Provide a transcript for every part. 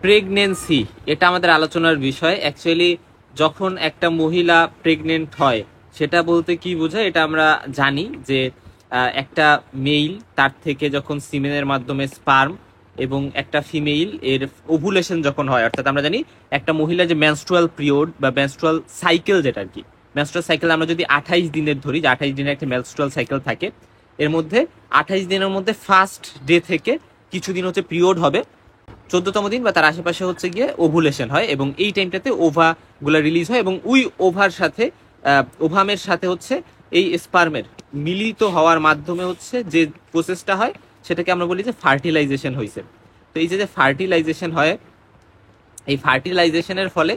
Pregnancy, এটা আমাদের আলোচনার বিষয়। অ্যাকচুয়ালি যখন একটা মহিলা প্রেগনেন্ট হয় সেটা বলতে কি বোঝায় এটা আমরা জানি যে একটা মেইল তার থেকে যখন সিমেনের মাধ্যমে স্পার্ম এবং একটা ফিমেইল এর ওভুলেশন যখন হয়, অর্থাৎ আমরা জানি একটা মহিলা যে মেনস্ট্রুয়াল পিরিয়ড বা মেনস্ট্রুয়াল সাইকেল, যেটা আর কি মেনস্ট্রুয়াল সাইকেল আমরা যদি 28 দিনের ধরি, যে 28 দিনের একটা মেনস্ট্রুয়াল সাইকেল থাকে, এর মধ্যে 28 দিনের মধ্যে ফার্স্ট ডে থেকে কিছুদিন হচ্ছে পিরিয়ড হবে, 14তম দিন বা তার আশেপাশে হচ্ছে গিয়ে ওভুলেশন হয় এবং এই টাইমটাতে ওভা গুলা রিলিজ হয় এবং ওই ওভার সাথে ওভামের সাথে হচ্ছে এই স্পার্মের মিলিত হওয়ার মাধ্যমে হচ্ছে যে প্রসেসটা হয় সেটাকে আমরা বলি যে ফার্টিলাইজেশন হয়েছে। তো এই যে ফার্টিলাইজেশন হয়, এই ফার্টিলাইজেশনের ফলে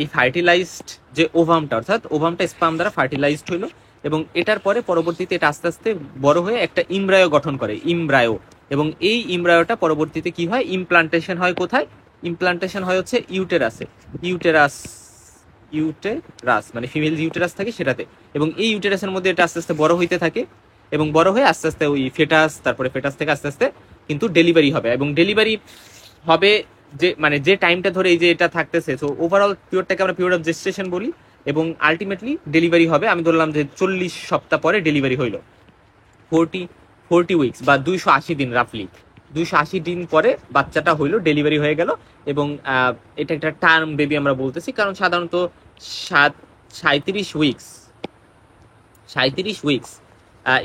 এই ফার্টিলাইজড যে ওভামটা, অর্থাৎ ওভামটা স্পার্ম দ্বারা ফার্টিলাইজড হইলো এবং এটার পরে পরবর্তীতে এটা আস্তে আস্তে বড় হয়ে একটা ইমব্রায়ো গঠন করে, ইমব্রায়ো। এবং এই ইমব্রায়োটা পরবর্তীতে কি হয়, ইমপ্লান্টেশন হয় কোথায়, ইমপ্লান্টেশন হয় হচ্ছে ইউটেরাসে, ইউটেরাস মানে ফিমেল ইউটেরাস থাকে সেটাতে, এবং এই ইউটেরাসের মধ্যে এটা আস্তে আস্তে বড় হইতে থাকে এবং বড় হয়ে আস্তে আস্তে ওই ফেটাস, তারপরে ফেটাস থেকে আস্তে আস্তে কিন্তু ডেলিভারি হবে এবং ডেলিভারি হবে যে মানে যে টাইমটা ধরে এই যে এটা থাকতেছে, সো ওভারঅল পিরিয়ডটাকে আমরা পিরিয়ড অফ জেস্টেশন বলি এবং আলটিমেটলি ডেলিভারি হবে। আমি ধরলাম যে 40 সপ্তাহ পরে ডেলিভারি হইলো, 40 উইকস বা 280 দিন, রাফলি 280 দিন পরে বাচ্চাটা হইলো, ডেলিভারি হয়ে গেল। এবং এটা একটা টার্ম বেবি আমরা বলতেছি, কারণ সাধারণত 37 উইকস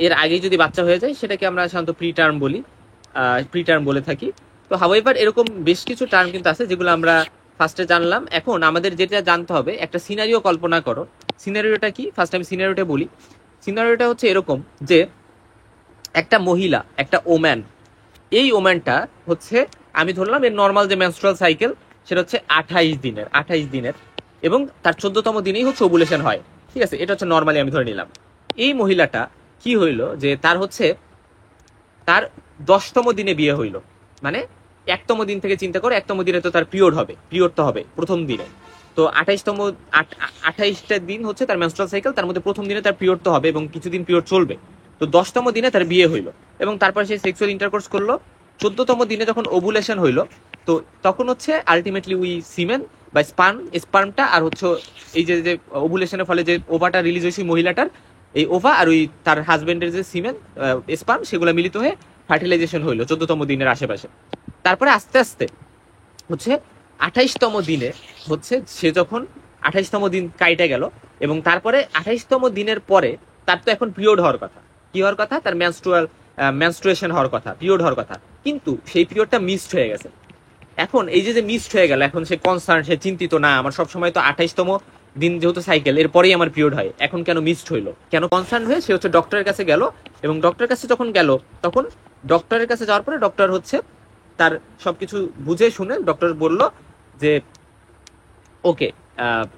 এর আগে যদি বাচ্চা হয়ে যায় সেটাকে আমরা সাধারণত প্রি টার্ম বলে থাকি। তো হাওয়েভার এরকম বেশ কিছু টার্ম কিন্তু আছে যেগুলো আমরা ফার্স্টে জানলাম। এখন আমাদের যেটা জানতে হবে, একটা সিনারিও কল্পনা করো। সিনারিওটা কি, ফার্স্ট আমি সিনারিওটা বলি। সিনারিওটা হচ্ছে এরকম যে একটা মহিলা, একটা ওম্যান, এই ওম্যানটা হচ্ছে আমি ধরলাম এর নর্মাল যে মেনস্ট্রুয়াল সাইকেল সেটা হচ্ছে 28 দিনের এবং তার 14তম দিনেই হচ্ছে ওভুলেশন হয়, ঠিক আছে, এটা হচ্ছে নর্মালি আমি ধরে নিলাম। এই মহিলাটা কি হইলো যে তার হচ্ছে তার 10তম দিনে বিয়ে হইলো, মানে 1তম দিন থেকে চিন্তা করে 1তম দিনে তো তার পিরিয়ড তো হবে প্রথম দিনে। তো 28টা দিন হচ্ছে তার মেনস্ট্রুয়াল সাইকেল, তার মধ্যে প্রথম দিনে তার পিরিয়ড তো হবে এবং কিছুদিন পিরিয়ড চলবে। তো 10তম দিনে তার বিয়ে হইলো এবং তারপর সে সেক্সুয়াল ইন্টারকোর্স করলো। 14তম দিনে যখন ওভুলেশন হইলো, তো তখন হচ্ছে আলটিমেটলি ওই সিমেন বা স্পার্মটা আর হচ্ছে এই যে যে ওভুলেশনের ফলে যে ওভাটা রিলিজ হয়েছে মহিলাটার, এই ওভা আর ওই তার হাজবেন্ডের যে সিমেন স্পার্ম, সেগুলো মিলিত হয়ে ফার্টিলাইজেশন হইলো 14তম দিনের আশেপাশে। তারপরে আস্তে আস্তে হচ্ছে 28তম দিনে হচ্ছে সে যখন 28তম দিন কাইটে গেল এবং তারপরে 28তম দিনের পরে তার তো এখন পিরিয়ড হওয়ার কথা, কি হওয়ার কথা, তার মেনস্ট্রুয়েশন হওয়ার কথা, পিরিয়ড হওয়ার কথা, কিন্তু সেই পিরিয়ডটা মিসড হয়ে গেছে। এখন এই যে মিসড হয়ে গেল, এখন সে কনসার্ন, সে চিন্তিত, না আমার সবসময় তো 28তম দিন যেহেতু সাইকেল এরপরেই আমার পিরিয়ড হয়, এখন কেন মিসড হইলো, কেন কনসার্ন হয়ে সে হচ্ছে ডক্টরের কাছে গেল এবং ডক্টরের কাছে যখন গেল তখন ডক্টরের কাছে যাওয়ার পরে ডক্টর হচ্ছে তার সবকিছু বুঝে শুনে ডক্টর বলল যে ওকে,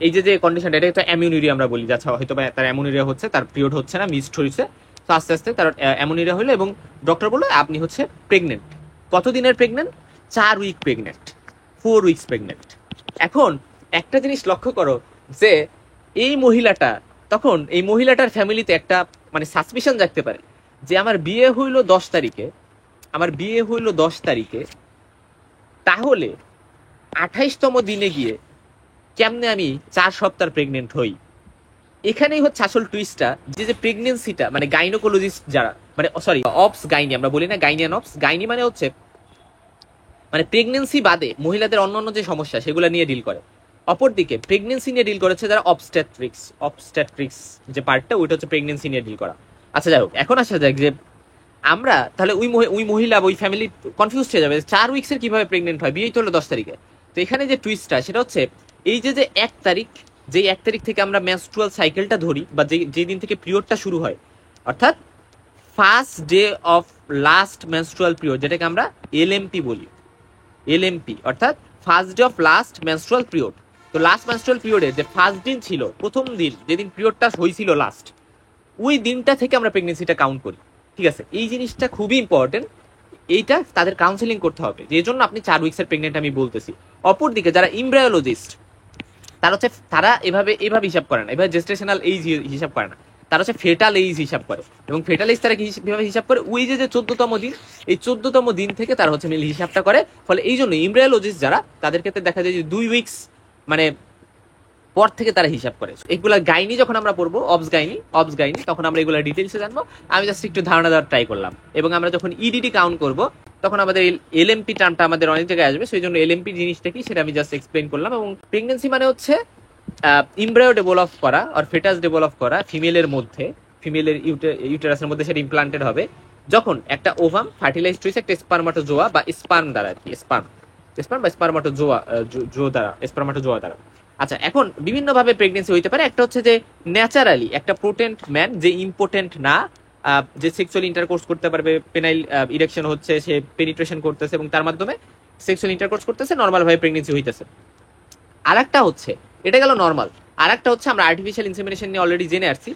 এই যে যে কন্ডিশনটা, এটা তো অ্যামিউনিরিয়া আমরা বলি, যাচ্ছে হয়তো তার অ্যামিউনিরিয়া হচ্ছে, তার পিরিয়ড হচ্ছে না, মিসড হয়েছে। তো আস্তে আস্তে তার অ্যামিউনিরিয়া হলো এবং ডক্টর বললো আপনি হচ্ছে প্রেগনেন্ট। কতদিনের pregnant, 4 week pregnant, 4 weeks pregnant. এখন একটা জিনিস লক্ষ্য করো যে এই মহিলাটা, তখন এই মহিলাটার ফ্যামিলিতে একটা মানে সাসপিশন জাগতে পারে যে আমার বিয়ে হইলো 10 তারিখে, তাহলে 28তম দিনে গিয়ে কেমনে আমি 4 সপ্তাহ প্রেগনেন্ট হই। এখানেই হচ্ছে আসল টুইস্টটা, যে প্রেগনেন্সিটা মানে গাইনোকোলজিস্ট যারা, মানে সরি অপস গাইনি আমরা বলি না, গাইনি অ্যান্ড অপস, গাইনি মানে হচ্ছে মানে প্রেগনেন্সি বাদে মহিলাদের অন্যান্য যে সমস্যা সেগুলো নিয়ে ডিল করে। অপরদিকে প্রেগনেন্সি নিয়ে ডিল করেছে যারা অবস্টেট্রিক্স যে পার্টটা, ওইটা হচ্ছে প্রেগনেন্সি নিয়ে ডিল করা। আচ্ছা যাই হোক, এখন আসা যাক যে আমরা তাহলে ওই মহিলা ওই ফ্যামিলি কনফিউজ হয়ে যাবে 4 উইক্সের কিভাবে প্রেগনেন্ট হয়, বিয়েই তো হলো 10 তারিখে। তো এখানে যে টুইস্টটা সেটা হচ্ছে এই যে 1 তারিখ, যে 1 তারিখ থেকে আমরা মেনস্ট্রুয়াল সাইকেলটা ধরি বা যে দিন থেকে পিরিয়ডটা শুরু হয়, অর্থাৎ first day of last menstrual period, যেটাকে আমরা এলএমপি বলি, অর্থাৎ first day of last menstrual period. তো লাস্ট মেনস্ট্রুয়াল পিরিয়ডের যে ফার্স্ট দিন ছিল, প্রথম দিন যেদিন পিরিয়ডটা হয়েছিল লাস্ট, ওই দিনটা থেকে আমরা প্রেগনেন্সিটা কাউন্ট করি, ঠিক আছে। এই জিনিসটা খুবই ইম্পর্টেন্ট, এইটা তাদের কাউন্সেলিং করতে হবে, যে জন্য আপনি 4 উইক্সের প্রেগনেন্ট আমি বলতেছি। অপরদিকে যারা এমব্রায়োলজিস্ট তারা এভাবে হিসাব করে না, এভাবে জেস্টেশনাল এইজ হিসাব করে না, তারা হচ্ছে ফেটাল এইজ হিসাব করে, এবং ফেটাল এইজ তারা কিভাবে হিসাব করে, ওই যে 14তম দিন, এই 14তম দিন থেকে তারা হচ্ছে মিল হিসাবটা করে। ফলে এই জন্য ইমব্রায়োলজিস্ট যারা, তাদের ক্ষেত্রে দেখা যায় যে 2 উইকস মানে পর থেকে তারা হিসাব করে। এগুলা গাইনি যখন আমরা পড়বো, অবস গাইনি, তখন আমরা এগুলো ডিটেলসে জানবো। আমি জাস্ট একটু ধারণা দেওয়ার ট্রাই করলাম। এবং আমরা যখন ইডিডি কাউন্ট করব, তখন আমাদের এলএমপি টার্মটা আমাদের অনেক জায়গায় আসবে, সেই জন্য এলএমপি জিনিসটা কি সেটা আমি জাস্ট এক্সপ্লেন করলাম। এবং প্রেগনেন্সি মানে হচ্ছে ইমব্রায়ো ডেভেলপ করা আর ফেটাস ডেভেলপ করা ফিমেলের মধ্যে, ফিমেলের ইউটেরাসের মধ্যে সেটা ইমপ্লান্টেড হবে যখন একটা ওভাম ফার্টিলাইজড হয়েছে একটা স্পার্মাটোজোয়া বা স্পার্ম দ্বারা, আর কি স্পার্ম বা স্পার্মাটোজোয়া দ্বারা। আচ্ছা, এখন বিভিন্নভাবে প্রেগনেন্সি হইতে পারে। একটা হচ্ছে যে ন্যাচারালি একটা পোটেন্ট ম্যান, যে ইম্পোর্টেন্ট না, যে সেক্সুয়াল ইন্টারকোর্স করতে পারবে, পেনাইল ইরেকশন হচ্ছে, সে পেনিট্রেশন করতেছে এবং তার মাধ্যমে সেক্সুয়াল ইন্টারকোর্স করতেছে, নর্মাল ভাবে প্রেগনেন্সি হইতেছে। আর একটা হচ্ছে, এটা গেল নর্মাল। আর একটা হচ্ছে আমরা আর্টিফিশিয়াল ইনসেমিনেশন নিয়ে অলরেডি জেনে আসছি,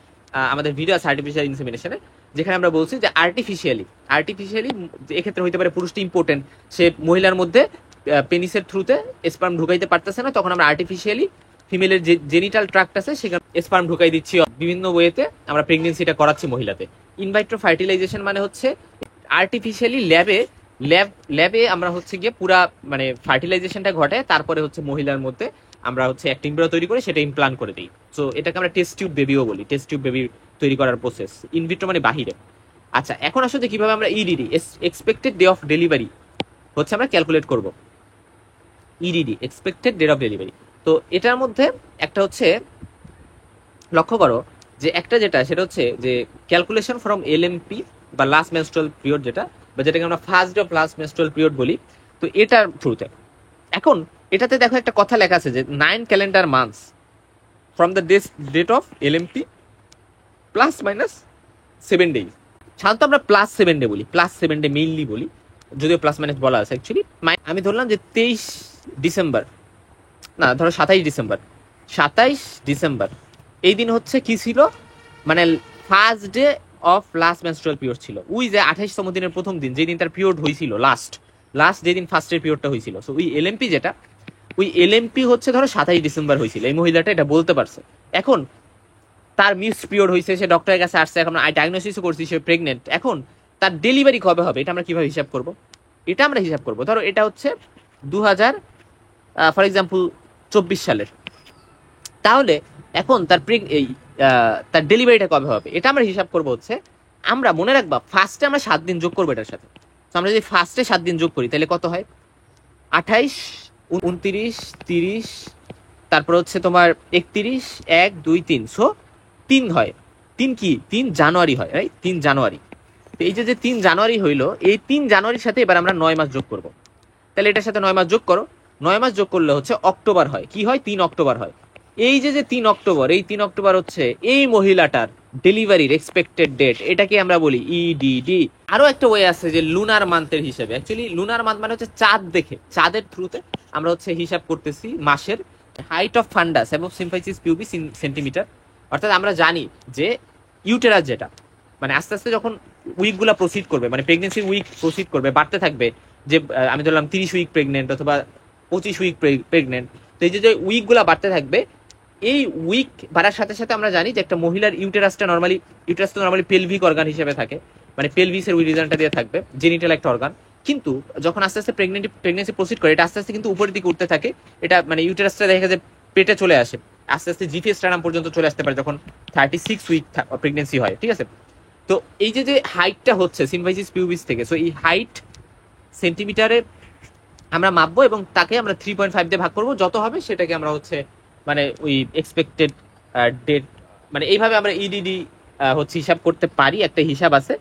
আমাদের ভিডিও আছে আর্টিফিশিয়াল ইনসেমিনেশনে, যেখানে আমরা বলছি যে আর্টিফিশিয়ালি এক্ষেত্রে হইতে পারে পুরুষটি ইম্পর্টেন্ট, সে মহিলার মধ্যে পেনিসের থ্রুতে স্পার্ম ঢুকাইতে পারতেছে না, তখন আমরা আর্টিফিশিয়ালি ফিমেলের যে জেনিটাল ট্রাক্ট আছে সেখানে স্পার্ম ঢুকাই দিচ্ছি, বিভিন্ন ওয়েতে আমরা প্রেগনেন্সিটা করাচ্ছি মহিলাতে। ইনভাইট্রো ফার্টিলাইজেশন মানে হচ্ছে আর্টিফিশিয়ালি ল্যাবে আমরা হচ্ছে গিয়ে পুরা মানে ফার্টিলাইজেশনটা ঘটে, তারপরে হচ্ছে মহিলার মধ্যে আমরা হচ্ছে একটা ইমব্রায়ো তৈরি করে সেটা ইমপ্লান্ট করে দিই। সো এটাকে আমরা টেস্ট টিউব বেবিও বলি, টেস্ট টিউব বেবি তৈরি করার প্রসেস। ইনভিট্রো মানে বাহিরে। আচ্ছা, এখন আসলে কিভাবে আমরা EDD, expected day of delivery হচ্ছে আমরা ক্যালকুলেট করব। EDD, expected date of delivery. তো এটার মধ্যে একটা হচ্ছে, লক্ষ্য করো যে একটা যেটা সেটা হচ্ছে যে ক্যালকুলেশন ফ্রম এলএমপি বা লাস্ট মেনস্ট্রুয়াল পিরিয়ড, যেটা বা যেটাকে আমরা first day of last menstrual period বলি। তো এটার থ্রুতে এখন এটাতে দেখো একটা কথা লেখা আছে যে 9 calendar months from the date of LMP plus minus 7 days. সাধারণত আমরা +7 ডে বলি, +7 ডে মেইনলি বলি, যদিও প্লাস মাইনাস বলা আছে অ্যাকচুয়ালি। আমি ধরলাম যে 23 ডিসেম্বর, না ধরো 27 ডিসেম্বর এই দিন হচ্ছে কি ছিল, মানে first day of last menstrual period ছিল। ওই যে 28তম দিনের প্রথম দিন, যেদিন তার পিরিয়ড হয়েছিল, লাস্ট যেদিন ফার্স্টের পিরিয়ডটা হয়েছিল। সো ওই এলএমপি যেটা, ওই এলএমপি হচ্ছে ধরো 27 ডিসেম্বর হয়েছিল, এই মহিলাটা এটা বলতে পারছে। এখন তার মিস পিরিয়ড হয়েছে, সে ডক্টরের কাছে আসছে, এখন ডায়াগনোসিস করছি সে প্রেগনেন্ট। এখন তার ডেলিভারি কবে হবে এটা আমরা কিভাবে হিসাব করব? এটা আমরা হিসাব করব, ধরো এটা হচ্ছে 2000 ফর এক্সাম্পল 24 সালের, তাহলে এখন তার ডেলিভারিটা কবে হবে এটা আমরা হিসাব করব হচ্ছে, আমরা মনে রাখবা ফার্স্টে আমরা 7 দিন যোগ করবো এটার সাথে। তো আমরা যদি ফার্স্টে 7 দিন যোগ করি তাহলে কত হয়? 28, 29, 30, তারপর হচ্ছে তোমার 31, 1, 2, 3, সো 3 হয়। 3 জানুয়ারি হয়, রাইট? 3 জানুয়ারি। তো এই যে 3 জানুয়ারি হইলো, এই 3 জানুয়ারির সাথে এবার আমরা 9 মাস যোগ করব। তাহলে এটার সাথে 9 মাস যোগ করো, 9 মাস যোগ করলে হচ্ছে অক্টোবর হয়। কি হয়? 3 অক্টোবর হয়। এই যে 3 অক্টোবর, এই 3 অক্টোবর হচ্ছে এই মহিলাটার ডেলিভারির এক্সপেক্টেড ডেট, এটাকে আমরা বলি ইডিডি। আরো একটা ওয়ে আছে যে লুনার মান্থের হিসেবে। অ্যাকচুয়ালি লুনার মান্থ মানে হচ্ছে চাঁদ দেখে, চাঁদের থ্রুতে আমরা হচ্ছে হিসাব করতেছি মাসের। হাইট অফ ফান্ডাস এবং সিম্ফাইসিস পিউবিস ইন সেন্টিমিটার। অর্থাৎ আমরা জানি যে ইউটেরাস যেটা, মানে আস্তে আস্তে যখন উইকগুলো প্রসিড করবে, মানে প্রেগনেন্সির উইক প্রসিড করবে, বাড়তে থাকবে, যে আমি ধরলাম 30 উইক প্রেগনেন্ট অথবা 25 উইক প্রেগনেন্ট। তো এই যে উইকগুলো বাড়তে থাকবে, এই উইক বাড়ার সাথে সাথে আমরা জানি যে একটা মহিলার ইউটেরাস তো নর্মালি পেলভিক অর্গান হিসেবে থাকে, মানে পেলভিসের ওই রিজনটা দিয়ে থাকবে, জেনিটাল একটা অর্গান। কিন্তু যখন আস্তে আস্তে প্রেগনেন্সি প্রসিড করে, এটা আস্তে আস্তে কিন্তু উপরের দিকে উঠতে থাকে। এটা মানে ইউটেরাসটা দেখা যায় পেটে চলে আসে, আস্তে আস্তে জিফিয়াস স্ট্রানাম পর্যন্ত চলে আসতে পারে যখন 36 উইক প্রেগনেন্সি হয়, ঠিক আছে? তো এই যে হাইটটা হচ্ছে সিম্ফাইসিস পিউবিস থেকে, সো এই হাইট সেন্টিমিটারে আমরা মাপবো এবং তাকে আমরা 3.5 দিয়ে ভাগ করবো, যত হবে সেটাকে আমরা হচ্ছে মানে ওই এক্সপেক্টেড ডেট, মানে এইভাবে আমরা ইডিডি হচ্ছে হিসাব করতে পারি। একটা হিসাব আছে,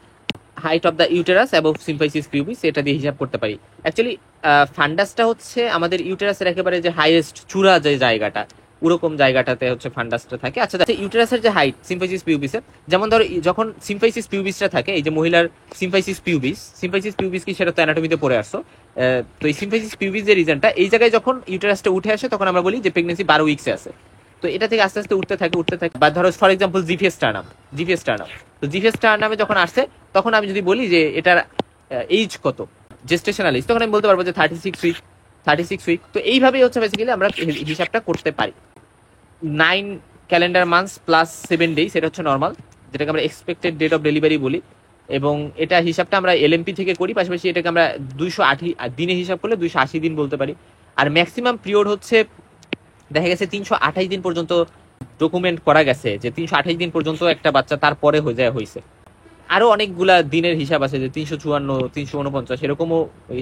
হাইট অফ দ্য ইউটেরাস এবং সিম্ফাইসিস পিউবিস, এটা দিয়ে হিসাব করতে পারি। অ্যাকচুয়ালি ফান্ডাসটা হচ্ছে আমাদের ইউটেরাসের একেবারে যে হাইয়েস্ট চূড়া যে জায়গাটা, ওরকম জায়গাটাতে হচ্ছে ফান্ডাসটা থাকে। আচ্ছা, ইউটেরাসের যে হাইট সিম্ফাইসিস পিউবিসের, যেমন ধরো যখন সিম্ফাইসিস পিউবিসটা থাকে, এই যে মহিলার সিম্ফাইসিস পিউবিস কি সেটা তো অ্যানাটমিতে পড়ে আসছো। তো এই সিম্ফাইসিস পিউবিস যে রিজনটা, এই জায়গায় যখন ইউটেরাসটা উঠে আসে তখন আমরা বলি যে প্রেগনেন্সি 12 উইকসে আছে। তো এটা থেকে আস্তে আস্তে উঠতে থাকে। বা ধরো ফর এক্সাম্পল জিফিয়াস স্টার্নাম, তো জিফিয়াস স্টার্নামে যখন আসছে, তখন আমি যদি বলি যে এটার এইজ কত, জেস্টেশনাল এইজ, তখন আমি বলতে পারবো যে 36 উইক। তো এইভাবেই হচ্ছে বেসিক্যালি আমরা হিসাবটা করতে পারি। 9 ক্যালেন্ডার মান্থস প্লাস 7 ডেজ, এটা হচ্ছে নর্মাল, যেটাকে আমরা এক্সপেক্টেড ডেট অফ ডেলিভারি বলি, এবং এটা হিসাবটা আমরা এলএমপি থেকে করি, পাশাপাশি এটাকে আমরা 280 দিনে হিসাব করলে 280 দিন বলতে পারি। আর ম্যাক্সিমাম পিরিয়ড হচ্ছে দেখা গেছে 328 দিন পর্যন্ত ডকুমেন্ট করা গেছে যে 328 দিন পর্যন্ত একটা বাচ্চা তারপরে হয়েছে। আরো অনেকগুলা দিনের হিসাব আছে যে 354, 349 এরকমও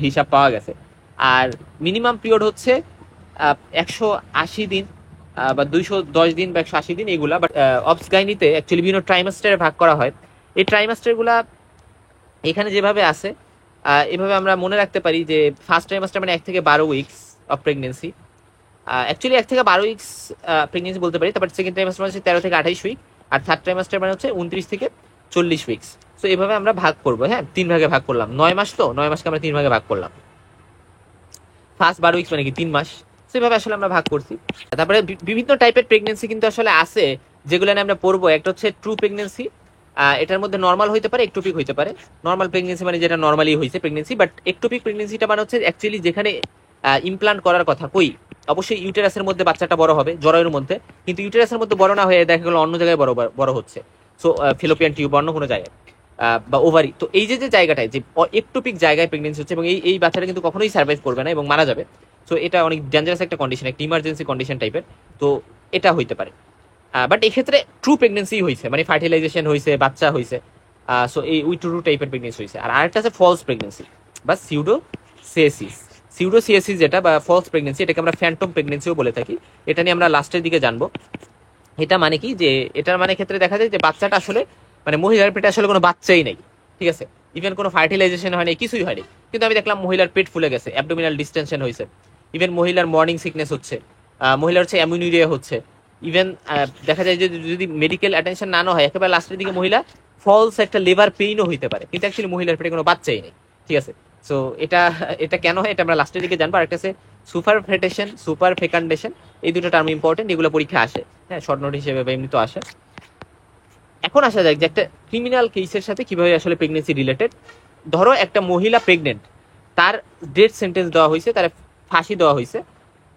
হিসাব পাওয়া গেছে। আর মিনিমাম পিরিয়ড হচ্ছে 180 দিন বা 210 দিন বা 180 দিন এগুলা। বাট অবস গাইনিতে অ্যাকচুয়ালি বিভিন্ন ট্রাইমাস্টারে ভাগ করা হয়। এই ট্রাইমাস্টার গুলা এখানে যেভাবে আছে এভাবে আমরা মনে রাখতে পারি যে ফার্স্ট ট্রাইমাস্টার মানে 1 থেকে 12 উইকস অফ প্রেগনেন্সি, অ্যাকচুয়ালি 1 থেকে 12 উইকস প্রেগনেন্সি বলতে পারি। তারপর সেকেন্ড ট্রাইমাস্টার মানে হচ্ছে 13 থেকে 28 উইক, আর থার্ড ট্রাইমাস্টার মানে হচ্ছে 29 থেকে 40 উইকস। সো এভাবে আমরা ভাগ করবো, হ্যাঁ 3 ভাগে ভাগ করলাম। 9 মাস, তো 9 মাসকে আমরা 3 ভাগে ভাগ করলাম। ফার্স্ট 12 উইকস মানে কি 3 মাস। সেভাবে আসলে আমরা ভাগ করছি। তারপরে বিভিন্ন টাইপের প্রেগনেন্সি কিন্তু আসলে আছে যেগুলো নিয়ে আমরা পড়বো। একটা হচ্ছে ট্রু প্রেগনেন্সি, এটার মধ্যে নর্মাল হইতে পারে, একটোপিক হইতে পারে। নর্মাল প্রেগনেন্সি মানে যেটা নর্মালি হয়েছে প্রেগনেন্সি, বাট একটোপিক প্রেগনেন্সিটা মানে হচ্ছে অ্যাকচুয়ালি যেখানে ইমপ্লান্ট করার কথা কই অবশ্যই ইউটেরাসের মধ্যে বাচ্চাটা বড় হবে, জরায়ুর মধ্যে, কিন্তু ইউটেরাসের মধ্যে বড় না হয়ে দেখা গেলো অন্য জায়গায় বড় হচ্ছে। সো ফিলোপিয়ান টিউব অন্য কোনো জায়গায় বা ওভারি। তো এই যে জায়গাটায় যে একটোপিক জায়গায় প্রেগনেন্সি হচ্ছে এবং এই বাচ্চাটা কিন্তু কখনোই সার্ভাইভ করবে না এবং মারা যাবে। সো এটা অনেক ডেঞ্জারাস একটা কন্ডিশন, একটা ইমার্জেন্সি কন্ডিশন টাইপের। তো এটা হইতে পারে, বাট এক্ষেত্রে ট্রু প্রেগনেন্সি হয়েছে, মানে ফার্টিলাইজেশন হয়েছে, বাচ্চা হয়েছে। সো এই উই ট্রু টাইপের প্রেগনেন্সি হয়েছে। আর আরেকটা আছে ফলস প্রেগনেন্সি বা সিউডোসিয়াসিস যেটা বা ফলস প্রেগনেন্সি, এটাকে আমরা ফ্যান্টম প্রেগনেন্সিও বলে থাকি। এটা নিয়ে আমরা লাস্টের দিকে জানবো। এটা মানে কি, যে এটার মানে ক্ষেত্রে দেখা যায় যে বাচ্চাটা আসলে মানে মহিলার পেটে আসলে কোনো বাচ্চাই নেই, ঠিক আছে, ইভেন কোনো ফার্টিলাইজেশন হয়নি, কিছুই হয়নি, কিন্তু আমি দেখলাম মহিলার পেট ফুলে গেছে, অ্যাবডোমিনাল ডিস্টেনশন হয়েছে, ইভেন মহিলার মর্নিং সিকনেস হচ্ছে, মহিলার হচ্ছে অ্যামিউনিরিয়া হচ্ছে, ইভেন দেখা যায় যে যদি মেডিকেল অ্যাটেনশন না হয় একেবারে লাস্টের দিকে মহিলা ফলস একটা লিভার পেইনও হইতে পারে, কিন্তু অ্যাকচুয়ালি মহিলার পেটে কোনো বাচ্চাই নেই, ঠিক আছে। সো এটা এটা কেন হয় এটা আমরা লাস্টের দিকে জানবো। আর একটা আছে সুপার ফেকান্ডেশন। এই দুটো টার্ম ইম্পর্টেন্ট, এগুলো পরীক্ষা আসে, হ্যাঁ শর্ট নোট হিসেবে বা এমনি তো আসে। এখন আসা যাক যে একটা ক্রিমিনাল কেসের সাথে কিভাবে আসলে প্রেগনেন্সি রিলেটেড। ধরো একটা মহিলা প্রেগনেন্ট, তার ডেথ সেন্টেন্স দেওয়া হয়েছে, তার ফাঁসি দেওয়া হয়েছে।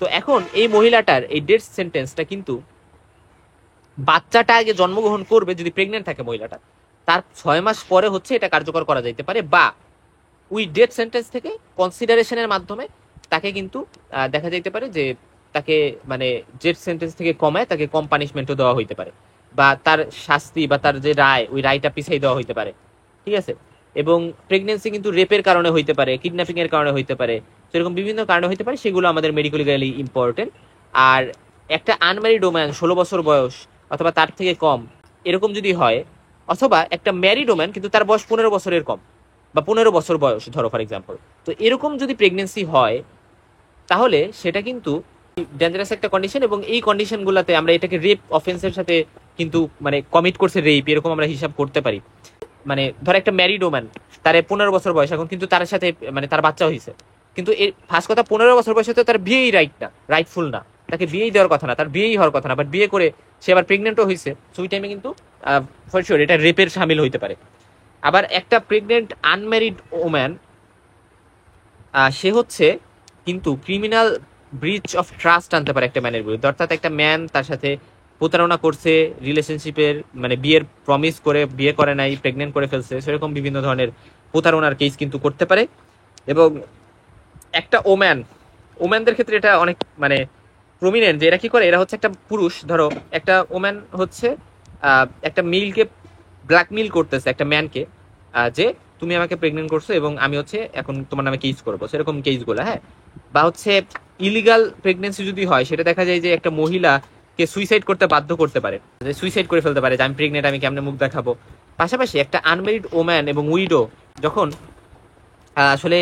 তো এখন এই মহিলাটার এই ডেথ সেন্টেন্সটা কিন্তু বাচ্চাটা আগে জন্মগ্রহণ করবে যদি প্রেগনেন্ট থাকে মহিলাটা, তার 6 মাস পরে হচ্ছে এটা কার্যকর করা যাইতে পারে, বা ওই ডেথ সেন্টেন্স থেকে কনসিডারেশনের মাধ্যমে তাকে কিন্তু দেখা যাইতে পারে যে তাকে মানে ডেথ সেন্টেন্স থেকে কমায় তাকে কম পানিশমেন্টও দেওয়া হইতে পারে, বা তার শাস্তি বা তার যে রায় ওই রায়টা পিছাই দেওয়া হইতে পারে, ঠিক আছে। এবং প্রেগনেন্সি কিন্তু রেপের কারণে হইতে পারে, কিডন্যাপিং এর কারণে হইতে পারে, সেরকম বিভিন্ন কারণে হইতে পারে, সেগুলো আমাদের মেডিকেলি ইম্পর্টেন্ট। আর একটা আনম্যারিড ওম্যান 16 বছর বয়স অথবা তার থেকে কম এরকম যদি হয়, অথবা একটা ম্যারিড ওম্যান কিন্তু তার বয়স 15 বছরের কম বা 15 বছর বয়স ধরো ফর এক্সাম্পল, তো এরকম যদি প্রেগনেন্সি হয় তাহলে সেটা কিন্তু ডেঞ্জারাস একটা কন্ডিশন, এবং এই কন্ডিশন গুলাতে আমরা এটাকে রেপ অফেন্সের সাথে কিন্তু মানে কমিট করছে রেপ এরকম আমরা হিসাব করতে পারি। মানে ধর একটা ম্যারিড ওম্যান, তার 15 বছর বয়স এখন, কিন্তু তার সাথে মানে তার বাচ্চা হয়েছে, কিন্তু এর ফার্স্ট কথা 15 বছর বয়সে তো তার বিয়েই রাইটফুল না, তাকে বিয়েই দেওয়ার কথা না, তার বিয়েই হওয়ার কথা না, বাট বিয়ে করে সে আবার প্রেগনেন্টও হয়েছে, সো ওই টাইমে কিন্তু ফর শিওর এটা রেপের শামিল হইতে পারে। আবার একটা প্রেগনেন্ট আনম্যারিড ওম্যান সে হচ্ছে কিন্তু ক্রিমিনাল ব্রিচ অফ ট্রাস্ট আনতে পারে একটা ম্যানের বিরুদ্ধে, অর্থাৎ একটা ম্যান তার সাথে প্রতারণা করছে রিলেশনশিপের, মানে বিয়ের প্রমিস করে বিয়ে করে নাই, প্রেগনেন্ট করে ফেলছে, সেরকম বিভিন্ন ধরনের প্রতারণার কেস কিন্তু করতে পারে। এবং একটা ওম্যানদের ক্ষেত্রে এটা অনেক মানে প্রমিনেন্ট, যে এরা কি করে, এরা হচ্ছে একটা পুরুষ, ধরো একটা ওম্যান হচ্ছে একটা মেলকে ব্ল্যাকমেইল করতেছে একটা ম্যানকে, যে তুমি আমাকে প্রেগনেন্ট করছো এবং আমি হচ্ছে এখন তোমার নামে কেস করবো, সেরকম কেসগুলো, হ্যাঁ। বা হচ্ছে ইলিগাল প্রেগনেন্সি যদি হয়, সেটা দেখা যায় যে একটা মহিলাকে সুইসাইড করতে বাধ্য করতে পারে, যে সুইসাইড করে ফেলতে পারে যে আমি প্রেগনেন্ট, আমি কেমনে মুখ দেখাবো। পাশাপাশি একটা আনম্যারিড ওম্যান এবং উইডো যখন আসলে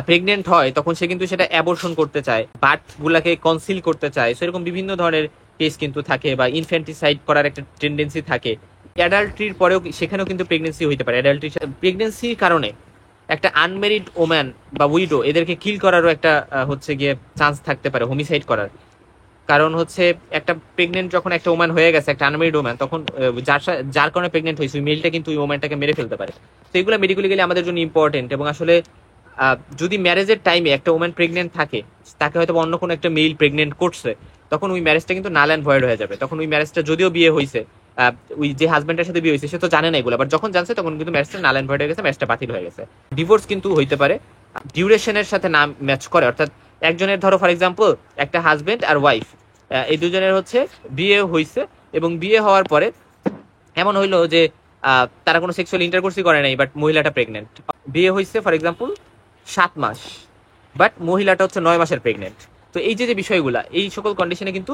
প্রেগনেন্ট হয় তখন সে কিন্তু সেটা অ্যাবর্শন করতে চায়, বাট গুলাকে কনসিল করতে চায়, সেরকম বিভিন্ন ধরনের কেস কিন্তু থাকে, বা ইনফ্যান্টিসাইড করার একটা টেন্ডেন্সি থাকে। অ্যাডাল্ট্রির পরেও সেখানেও কিন্তু প্রেগনেন্সি হইতে পারে, প্রেগনেন্সির কারণে একটা আনমেরিড ওম্যান বা উইডো এদেরকে কিল করারও একটা হচ্ছে গিয়ে চান্স থাকতে পারে, হোমিসাইড করার। কারণ হচ্ছে একটা প্রেগনেন্ট যখন একটা ওম্যান হয়ে গেছে, একটা আনমেরিড ওম্যান, তখন যার কারণে প্রেগনেন্ট হয়েছে ওই মেলটা কিন্তু ওই ওম্যানটাকে মেরে ফেলতে পারে। তো এগুলো মেডিকেলি গেলে আমাদের জন্য ইম্পর্টেন্ট। এবং আসলে যদি ম্যারেজের টাইমে একটা ওম্যান প্রেগনেন্ট থাকে, তাকে হয়তো অন্য কোনো একটা মেল প্রেগনেন্ট করছে, তখন ওই ম্যারেজটা কিন্তু নাল অ্যান্ড ভয়েড হয়ে যাবে। তখন ওই ম্যারেজটা যদিও বিয়ে হয়েছে, ওই যে হাজবেন্ডের সাথে বিয়ে হয়েছে সে তো জানে না এগুলো, বাট যখন জানছে তখন কিন্তু ম্যাচটা নাল অ্যান্ড ভয়েড হয়ে গেছে, ম্যাচটা বাতিল হয়ে গেছে। ডিভোর্স কিন্তু হইতে পারে ডিউরেশনের সাথে না ম্যাচ করে, অর্থাৎ একজনের ধরো ফর এক্সাম্পল একটা হাজবেন্ড আর ওয়াইফ, এই দুজনের হচ্ছে বিয়ে হয়েছে এবং বিয়ে হওয়ার পরে এমন হইলো যে তারা কোনো সেক্সুয়াল ইন্টারকোর্সই করে নাই, বাট মহিলাটা প্রেগনেন্ট। বিয়ে হয়েছে ফর এক্সাম্পল 7 মাস, বাট মহিলাটা হচ্ছে 9 মাসের প্রেগনেন্ট। তো এই যে যে বিষয়গুলা, এই সকল কন্ডিশনে কিন্তু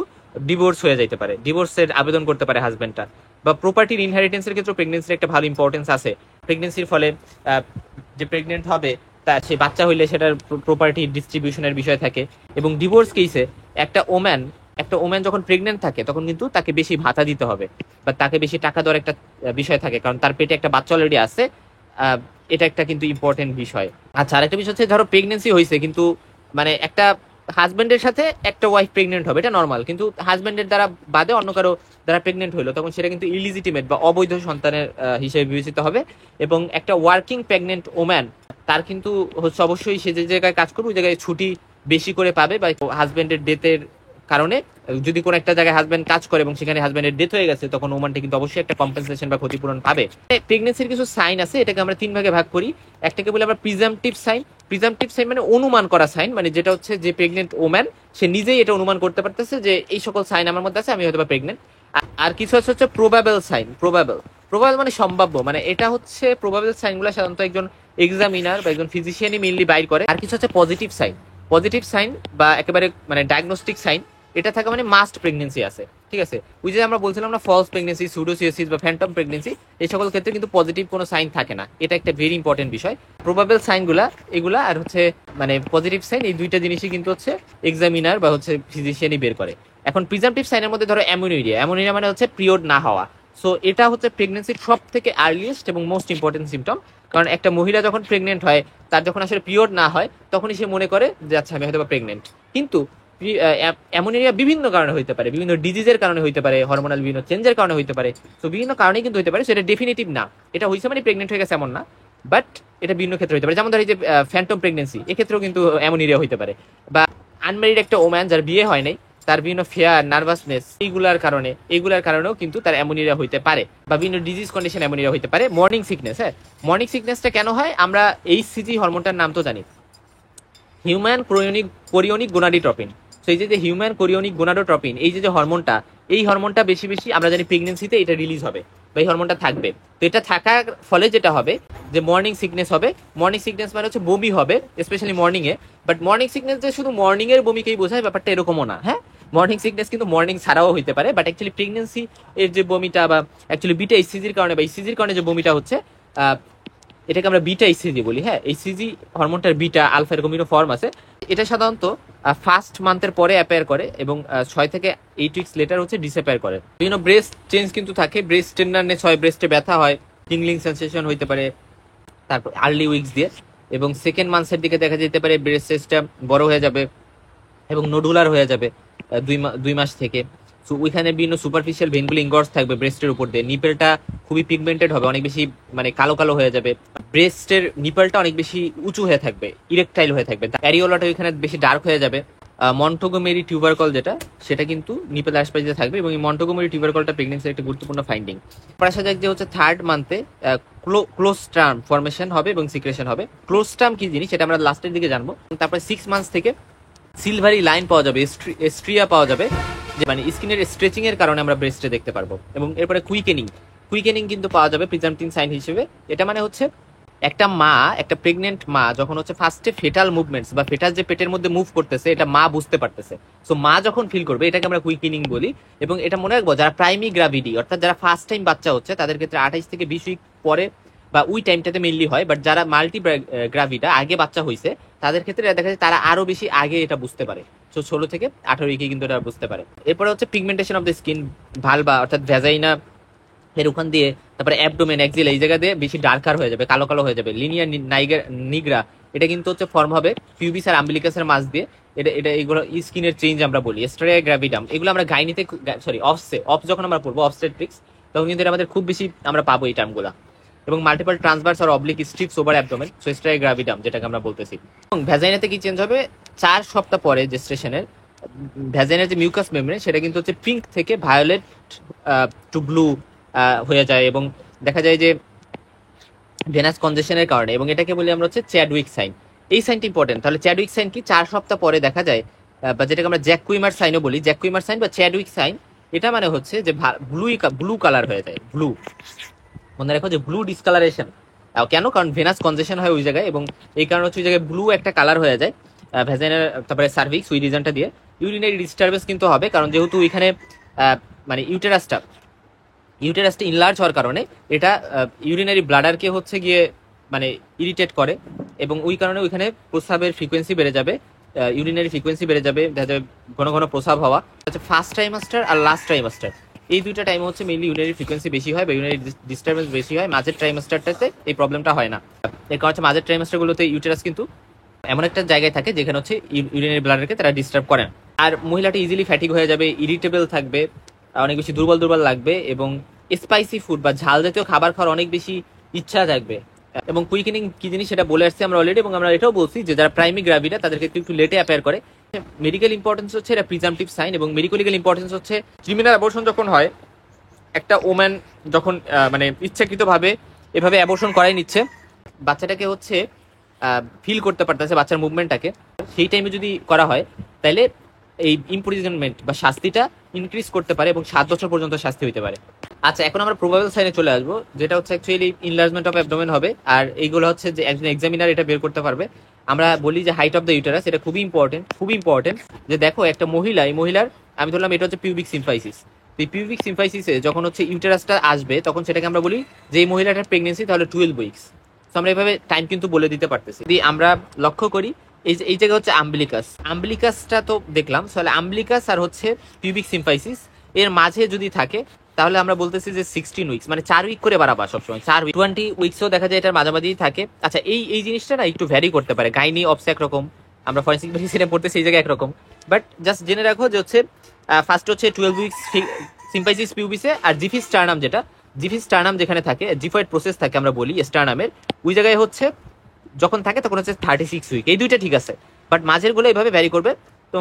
ডিভোর্স হয়ে যাইতে পারে, ডিভোর্সের আবেদন করতে পারে হাজবেন্ডটা। বা প্রপার্টির ইনহেরিটেন্সের ক্ষেত্রে প্রেগনেন্সির একটা ভালো ইম্পর্টেন্স আছে। প্রেগনেন্সির ফলে যে প্রেগনেন্ট হবে তা সে বাচ্চা হইলে সেটার প্রপার্টি ডিস্ট্রিবিউশনের বিষয় থাকে। এবং ডিভোর্স কেসে একটা ওম্যান যখন প্রেগনেন্ট থাকে তখন কিন্তু তাকে বেশি ভাতা দিতে হবে বা তাকে বেশি টাকা দেওয়ার একটা বিষয় থাকে, কারণ তার পেটে একটা বাচ্চা অলরেডি আছে। এটা একটা কিন্তু ইম্পর্টেন্ট বিষয়। আচ্ছা, আরেকটা বিষয় হচ্ছে ধরো প্রেগনেন্সি হয়েছে কিন্তু মানে একটা হাজবেন্ডের সাথে একটা ওয়াইফ প্রেগনেন্ট হবে, এটা নর্মাল, কিন্তু হাজবেন্ডের দ্বারা বাদে অন্য কারো দ্বারা প্রেগনেন্ট হইলো তখন সেটা কিন্তু ইলিজিটিমেট বা অবৈধ সন্তানের হিসেবে বিবেচিত হবে। এবং একটা ওয়ার্কিং প্রেগনেন্ট ওম্যান তার কিন্তু হচ্ছে অবশ্যই সে যে জায়গায় কাজ করবে ওই জায়গায় ছুটি বেশি করে পাবে, বা হাজবেন্ডের ডেথের কারণে যদি কোনো একটা জায়গায় হাজবেন্ড কাজ করে এবং সেখানে হাজবেন্ডের ডেথ হয়ে গেছে তখন ওমানটা কিন্তু অবশ্যই একটা কম্পেনসেশন বা ক্ষতিপূরণ পাবে। প্রেগনেন্সির কিছু সাইন আছে, এটাকে আমরা 3 ভাগে ভাগ করি। একটাকে বলে আমরা প্রিজাম্পটিভ সাইন। প্রিজাম্পটিভ সাইন মানে অনুমান করা সাইন, মানে যেটা হচ্ছে যে প্রেগনেন্ট ওম্যান সে নিজেই এটা অনুমান করতে পারতেছে যে এই সকল সাইন আমার মধ্যে আছে, আমি হয়তো বা প্রেগনেন্ট। আর কিছু হচ্ছে প্রবাবেল সাইন। প্রবাবেল মানে সম্ভাব্য, মানে এটা হচ্ছে প্রবাবেল সাইনগুলো সাধারণত একজন এক্সামিনার বা একজন ফিজিশিয়ানই মেইনলি বাইর করে। আর কিছু হচ্ছে পজিটিভ সাইন। পজিটিভ সাইন বা একেবারে মানে ডায়াগনস্টিক সাইন, এটা থাকা মানে মাস্ট প্রেগনেন্সি আছে, ঠিক আছে। ওই যে আমরা বলছিলাম না ফলস প্রেগনেন্সি, সুডোসিয়াসিস বা ফ্যান্টম প্রেগনেন্সি, এই সকল ক্ষেত্রে কিন্তু পজিটিভ কোনো সাইন থাকে না, এটা একটা ভেরি ইম্পর্টেন্ট বিষয়। প্রবাবেল সাইনগুলা এগুলা আর হচ্ছে মানে পজিটিভ সাইন, এই দুইটা জিনিসই কিন্তু হচ্ছে এক্সামিনার বা হচ্ছে ফিজিশিয়ানই বের করে। এখন প্রিজাম্পটিভ সাইনের মধ্যে ধরো অ্যামোনিয়া মানে হচ্ছে পিরিয়ড না হওয়া। সো এটা হচ্ছে প্রেগনেন্সির সব থেকে আর্লিয়েস্ট এবং মোস্ট ইম্পর্টেন্ট সিমটম, কারণ একটা মহিলা যখন প্রেগনেন্ট হয় তার যখন আসলে পিরিয়ড না হয় তখনই সে মনে করে যে আচ্ছা আমি হয়তো বা প্রেগনেন্ট। কিন্তু অ্যামোনিয়া বিভিন্ন কারণে হইতে পারে, বিভিন্ন ডিজিজের কারণে হইতে পারে, হরমোনাল বিভিন্ন চেঞ্জের কারণে হইতে পারে, তো বিভিন্ন কারণেই কিন্তু হইতে পারে, সেটা ডেফিনেটিভ না। এটা হইছে মানে প্রেগনেন্ট হয়ে গেছে এমন না, বাট এটা বিভিন্ন ক্ষেত্রে হইতে পারে। যেমন ধর এই যে ফ্যান্টম প্রেগনেন্সি, এক্ষেত্রেও কিন্তু অ্যামোনিয়া হইতে পারে। বা আনম্যারিড একটা ওম্যান যার বিয়ে হয় নাই, তার বিভিন্ন ফেয়ার, নার্ভাসনেস এইগুলার কারণেও কিন্তু তার অ্যামোনিয়া হইতে পারে, বা বিভিন্ন ডিজিজ কন্ডিশন অ্যামোনিয়া হইতে পারে। মর্নিং সিকনেস, হ্যাঁ, মর্নিং সিকনেসটা কেন হয় আমরা এইচসিজি হরমোনটার নাম তো জানি, হিউম্যান কোরিওনিক গোনাডোট্রপিন। তো এই যে হিউম্যান কোরিওনিক গোনাডোট্রপিন, এই যে হরমোনটা, এই হরমোনটা বেশি বেশি আমরা জানি প্রেগনেন্সিতে এটা রিলিজ হবে বা এই হরমোনটা থাকবে। তো এটা থাকার ফলে যেটা হবে যে মর্নিং সিকনেস হবে। মর্নিং সিকনেস মানে হচ্ছে বমি হবে, specially morning A. But morning sickness যে শুধু মর্নিং এর বমিকেই বোঝায় ব্যাপারটা এরকমও না, হ্যাঁ। মর্নিং সিকনেস কিন্তু মর্নিং ছাড়াও হইতে পারে, বাট অ্যাকচুয়ালি প্রেগনেন্সি এর যে বমিটা বা অ্যাকচুয়ালি বিটা ইসিজির কারণে বা ইসিজির কারণে যে বমিটা হচ্ছে, এটাকে আমরা বিটা ইসিজি বলি, হ্যাঁ। ইসিজি হরমোনটার বিটা, আলফা এরকম বিভিন্ন ফর্ম আছে। এটা সাধারণত ফার্স্ট মান্থের পরে অ্যাপেয়ার করে এবং 6 থেকে 8 উইকস লেটার হচ্ছে ডিসঅ্যাপিয়ার করে। বিভিন্ন ব্রেস্ট চেঞ্জ কিন্তু থাকে, ব্রেস্ট টেন্ডারনেস হয়, ব্রেস্টে ব্যথা হয়, টিংলিং সেন্সেশন হইতে পারে তারপর আর্লি উইকস দিয়ে। এবং সেকেন্ড মান্থের দিকে দেখা যেতে পারে ব্রেস্ট সাইজটা বড় হয়ে যাবে এবং নোডুলার হয়ে যাবে 2 মাস থেকে। সো ওইখানে বিভিন্ন সুপারফিশিয়াল ভেনগুলো ইনগর্স থাকবে ব্রেস্টের উপর দিয়ে। নিপেলটা খুবই পিগমেন্টেড হবে, অনেক বেশি মানে কালো কালো হয়ে যাবে। ব্রেস্টের নিপেলটা অনেক বেশি উঁচু হয়ে থাকবে, ইরেকটাইল হয়ে থাকবে। অ্যারিওলাটা ওইখানে বেশি ডার্ক হয়ে যাবে। মন্টোগোমেরি টিউবারকল যেটা, সেটা কিন্তু নিপেল আশপাশে থাকবে এবং এই মন্টোগোমেরি টিউবারকলটা প্রেগনেন্সির একটা গুরুত্বপূর্ণ ফাইন্ডিং। আসা যাক যে হচ্ছে থার্ড মান্থে ক্লোস্ট্রাম ফর্মেশন হবে এবং সিক্রেশন হবে। ক্লোস্ট্রাম কি জিনিস সেটা আমরা লাস্টের দিকে জানবো। তারপরে 6 মান্থস থেকে সিলভারি লাইন পাওয়া যাবে, স্ট্রিয়া পাওয়া যাবে, যে মানে স্কিনের স্ট্রেচিং এর কারণে আমরা ব্রেস্টে দেখতে পারবো। এবং এরপরে কুইকেনিং কিন্তু পাওয়া যাবে প্রিজাম্পটিভ সাইন হিসেবে। এটা মানে হচ্ছে একটা প্রেগনেন্ট মা যখন হচ্ছে ফার্স্টে ফেটাল মুভমেন্টস বা ফেটাল যে পেটের মধ্যে মুভ করতেছে এটা মা বুঝতে পারতেছে। সো মা যখন ফিল করবে এটাকে আমরা কুইকেনিং বলি। এবং এটা মনে রাখবো যারা প্রাইমি গ্রাভিডি অর্থাৎ যারা ফার্স্ট টাইম বাচ্চা হচ্ছে তাদের ক্ষেত্রে 28 থেকে 20 উইক পরে বা ওই টাইমটাতে মেনলি হয়। বাট যারা মাল্টি গ্রাভিডা আগে বাচ্চা হয়েছে তাদের ক্ষেত্রে দেখা যায় তারা আরো বেশি আগে এটা বুঝতে পারে। সো 16 থেকে 18 উইকে কিন্তু এটা বুঝতে পারে। এরপরে হচ্ছে pigmentation of the skin, vulva অর্থাৎ ভ্যাজাইনা এর ওখান দিয়ে, তারপরে অ্যাবডোমেন, এক্সিল এই জায়গা দিয়ে বেশি ডার্কার হয়ে যাবে, কালো কালো হয়ে যাবে। লিনিয়ার নিগ্রা এটা কিন্তু হচ্ছে ফর্ম হবে পিউবিস আর আম্বিলিকাসের মাঝ দিয়ে। এটা এগুলো স্কিনের চেঞ্জ আমরা বলি। স্ট্রেয়া গ্রাভিডাম এগুলো আমরা গাইনিতে অফ যখন আমরা পড়বো অবস্টেট্রিক্স তখন কিন্তু এটা আমাদের খুব বেশি আমরা পাবো এই টার্মগুলো। এবং মাল্টিপল ট্রান্সভার্স আর oblique strips over abdomen, so striae gravidarum যেটাকে আমরা বলতেছি। এবং ভ্যাজাইনাতে কি চেঞ্জ হবে, 4 সপ্তাহ পরে জেস্টেশনের ভ্যাজাইনার যে মিউকাস মেমব্রেন সেটা কিন্তু হচ্ছে পিঙ্ক থেকে ভায়োলেট টু ব্লু হয়ে যায় এবং দেখা যায় যে ভেনাস কনজেশনের কারণে, এবং এটাকে বলি আমরা হচ্ছে চ্যাডউইক সাইন। এই সাইনটি ইম্পর্টেন্ট। তাহলে চ্যাডউইক সাইন কি 4 সপ্তাহ পরে দেখা যায়, বা যেটাকে আমরা জ্যাক কুইমার সাইনও বলি, জ্যাক কুইমার সাইন বা চ্যাডউইক সাইন। এটা মানে হচ্ছে যে ব্লু কালার হয়ে যায়, ব্লু। মনে রাখো যে ব্লু ডিসকালারেশন কেন, কারণ ভেনাস কনজেশন হয় ওই জায়গায়, এবং এই কারণে হচ্ছে ওই জায়গায় ব্লু একটা কালার হয়ে যায় ভেজাইনার, তারপরে সার্ভিক্স, ওই রিজনটা দিয়ে ইউরিনারি ডিস্টারবেন্স কিন্তু হবে, কারণ যেহেতু ওইখানে মানে ইউটেরাসটা ইনলার্জ হওয়ার কারণে এটা ইউরিনারি ব্লাডারকে হচ্ছে গিয়ে মানে ইরিটেট করে, এবং ওই কারণে ওইখানে প্রস্রাবের ফ্রিকোয়েন্সি বেড়ে যাবে, ইউরিনারি ফ্রিকোয়েন্সি বেড়ে যাবে, দেখা যাবে ঘন ঘন প্রস্রাব হওয়া। আচ্ছা, ফার্স্ট ট্রাইমাস্টার আর লাস্ট ট্রাইমাস্টার, এই দুইটা টাইমে হচ্ছে মেইনলি ইউরিনারি ফ্রিকোয়েন্সি বেশি হয় বা ইউরিনারি ডিস্টারবেন্স বেশি হয়। মাঝের ট্রাইমাস্টারটাতে এই প্রবলেমটা হয় না। এর কারণ হচ্ছে মাঝের ট্রাইমাস্টারগুলোতে ইউটেরাস কিন্তু এমন একটা জায়গায় থাকে যেখানে হচ্ছে ইউরিনারি ব্লাডারকে তারা ডিস্টার্ব করে না। আর মহিলাটি ইজিলি ফ্যাটিক হয়ে যাবে, ইরিটেবল থাকবে, অনেক বেশি দুর্বল দুর্বল লাগবে, এবং স্পাইসি ফুড বা ঝাল জাতীয় খাবার খাওয়ার অনেক বেশি ইচ্ছা থাকবে। এবং কুইকেনিং কি জিনিস সেটা বলে আসছি আমরা অলরেডি, এবং আমরা এটাও বলছি যে যারা প্রাইমারি গ্রাভিডা তাদেরকে একটু লেটে অ্যাপেয়ার করে। মেডিকেল ইম্পর্টেন্স হচ্ছে এটা প্রিজাম্পটিভ সাইন, এবং মেডিকেল ইম্পর্টেন্স হচ্ছে ক্রিমিনাল অ্যাবর্শন যখন হয়, একটা ওম্যান যখন মানে ইচ্ছাকৃতভাবে এভাবে অ্যাবর্শন করাই নিচ্ছে, বাচ্চাটাকে হচ্ছে ফিল করতে পারতেছে বাচ্চার মুভমেন্টটাকে, সেই টাইমে যদি করা হয় তাহলে এই ইমপ্রিজনমেন্ট বা শাস্তিটা ইনক্রিজ করতে পারে, এবং 7 বছর পর্যন্ত শাস্তি হইতে পারে। আচ্ছা, এখন আমরা প্রবাবল সাইনে চলে আসবো, যেটা হচ্ছে অ্যাকচুয়ালি ইনলার্জমেন্ট অফ অ্যাবডোমেন হবে, আর এইগুলো হচ্ছে যে একজন এক্সামিনার এটা বের করতে পারবে। আমরা বলি যে হাইট অফ দ্য ইউটারাস, এটা খুবই ইম্পর্টেন্ট, খুবই ইম্পর্টেন্ট। যে দেখো একটা মহিলা, এই মহিলার আমি ধরলাম এটা হচ্ছে পিউবিক সিম্পাইসিস। এই পিউবিক সিম্পাইসিসে যখন হচ্ছে ইউটারাসটা আসবে, তখন সেটাকে আমরা বলি যে এই মহিলাটার প্রেগনেন্সি তাহলে 12 উইকস। তো আমরা এইভাবে টাইম কিন্তু বলে দিতে পারতেছি। যদি আমরা লক্ষ্য করি এই জায়গা হচ্ছে আম্বিলিকাসটা তো দেখলাম, তাহলে আম্বিলিকাস আর হচ্ছে পিউবিক সিম্পাইসিস এর মাঝে যদি থাকে, তাহলে আমরা বলতেছি যে 16 উইকস, মানে 4 উইক করে বাড়াবা সবসময়, 4 উইক। 20 উইকসও দেখা যায় এটার মাঝামাঝি থাকে। আচ্ছা, এই জিনিসটা না একটু ভ্যারি করতে পারে, গাইনি অপস একরকম, আমরা ফরেন্সিক মেডিসিনে পড়তেছি এই জায়গায় একরকম, বাট জাস্ট জেনে রাখো যে হচ্ছে ফার্স্ট হচ্ছে 12 উইকস সিম্পাইসিস পিউবিসে, আর জিফিস স্টারনাম যেখানে থাকে, জিফয়েড প্রসেস থাকে আমরা বলি স্টারনামের, ওই জায়গায় হচ্ছে যখন থাকে তখন হচ্ছে 36 উইক। এই দুইটা ঠিক আছে, বাট মাঝের গুলো এইভাবে ভ্যারি করবে। তো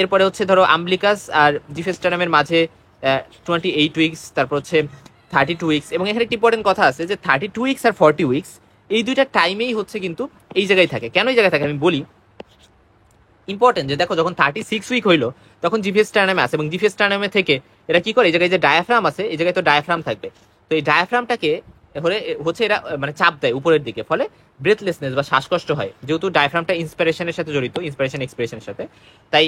এরপরে হচ্ছে ধরো আম্বলিকাস আর জিফেস্টানামের মাঝে 28 উইকস, তারপর হচ্ছে 32 উইকস। এবং এখানে একটি ইম্পর্টেন্ট কথা আছে যে 32 উইকস আর 40 উইকস এই দুইটা টাইমেই হচ্ছে কিন্তু এই জায়গায় থাকে। কেন এই জায়গায় থাকে আমি বলি, ইম্পর্টেন্ট যে দেখো যখন 36 উইক হইলো তখন জিফেস্টানামে আছে, এবং জিফেস্টানামে থেকে এটা কি করে, এই জায়গায় যে ডায়াফ্রাম আছে এই জায়গায় তো ডায়াফ্রাম থাকবে, তো এই ডায়াফ্রামটাকে হচ্ছে এরা মানে চাপ দেয় উপরের দিকে, ফলে ব্রেথলেসনেস বা শ্বাসকষ্ট হয়, যেহেতু ডায়াফ্রামটা ইন্সপিরেশনের সাথে জড়িত, ইন্সপিরেশন এক্সপিরেশনের সাথে, তাই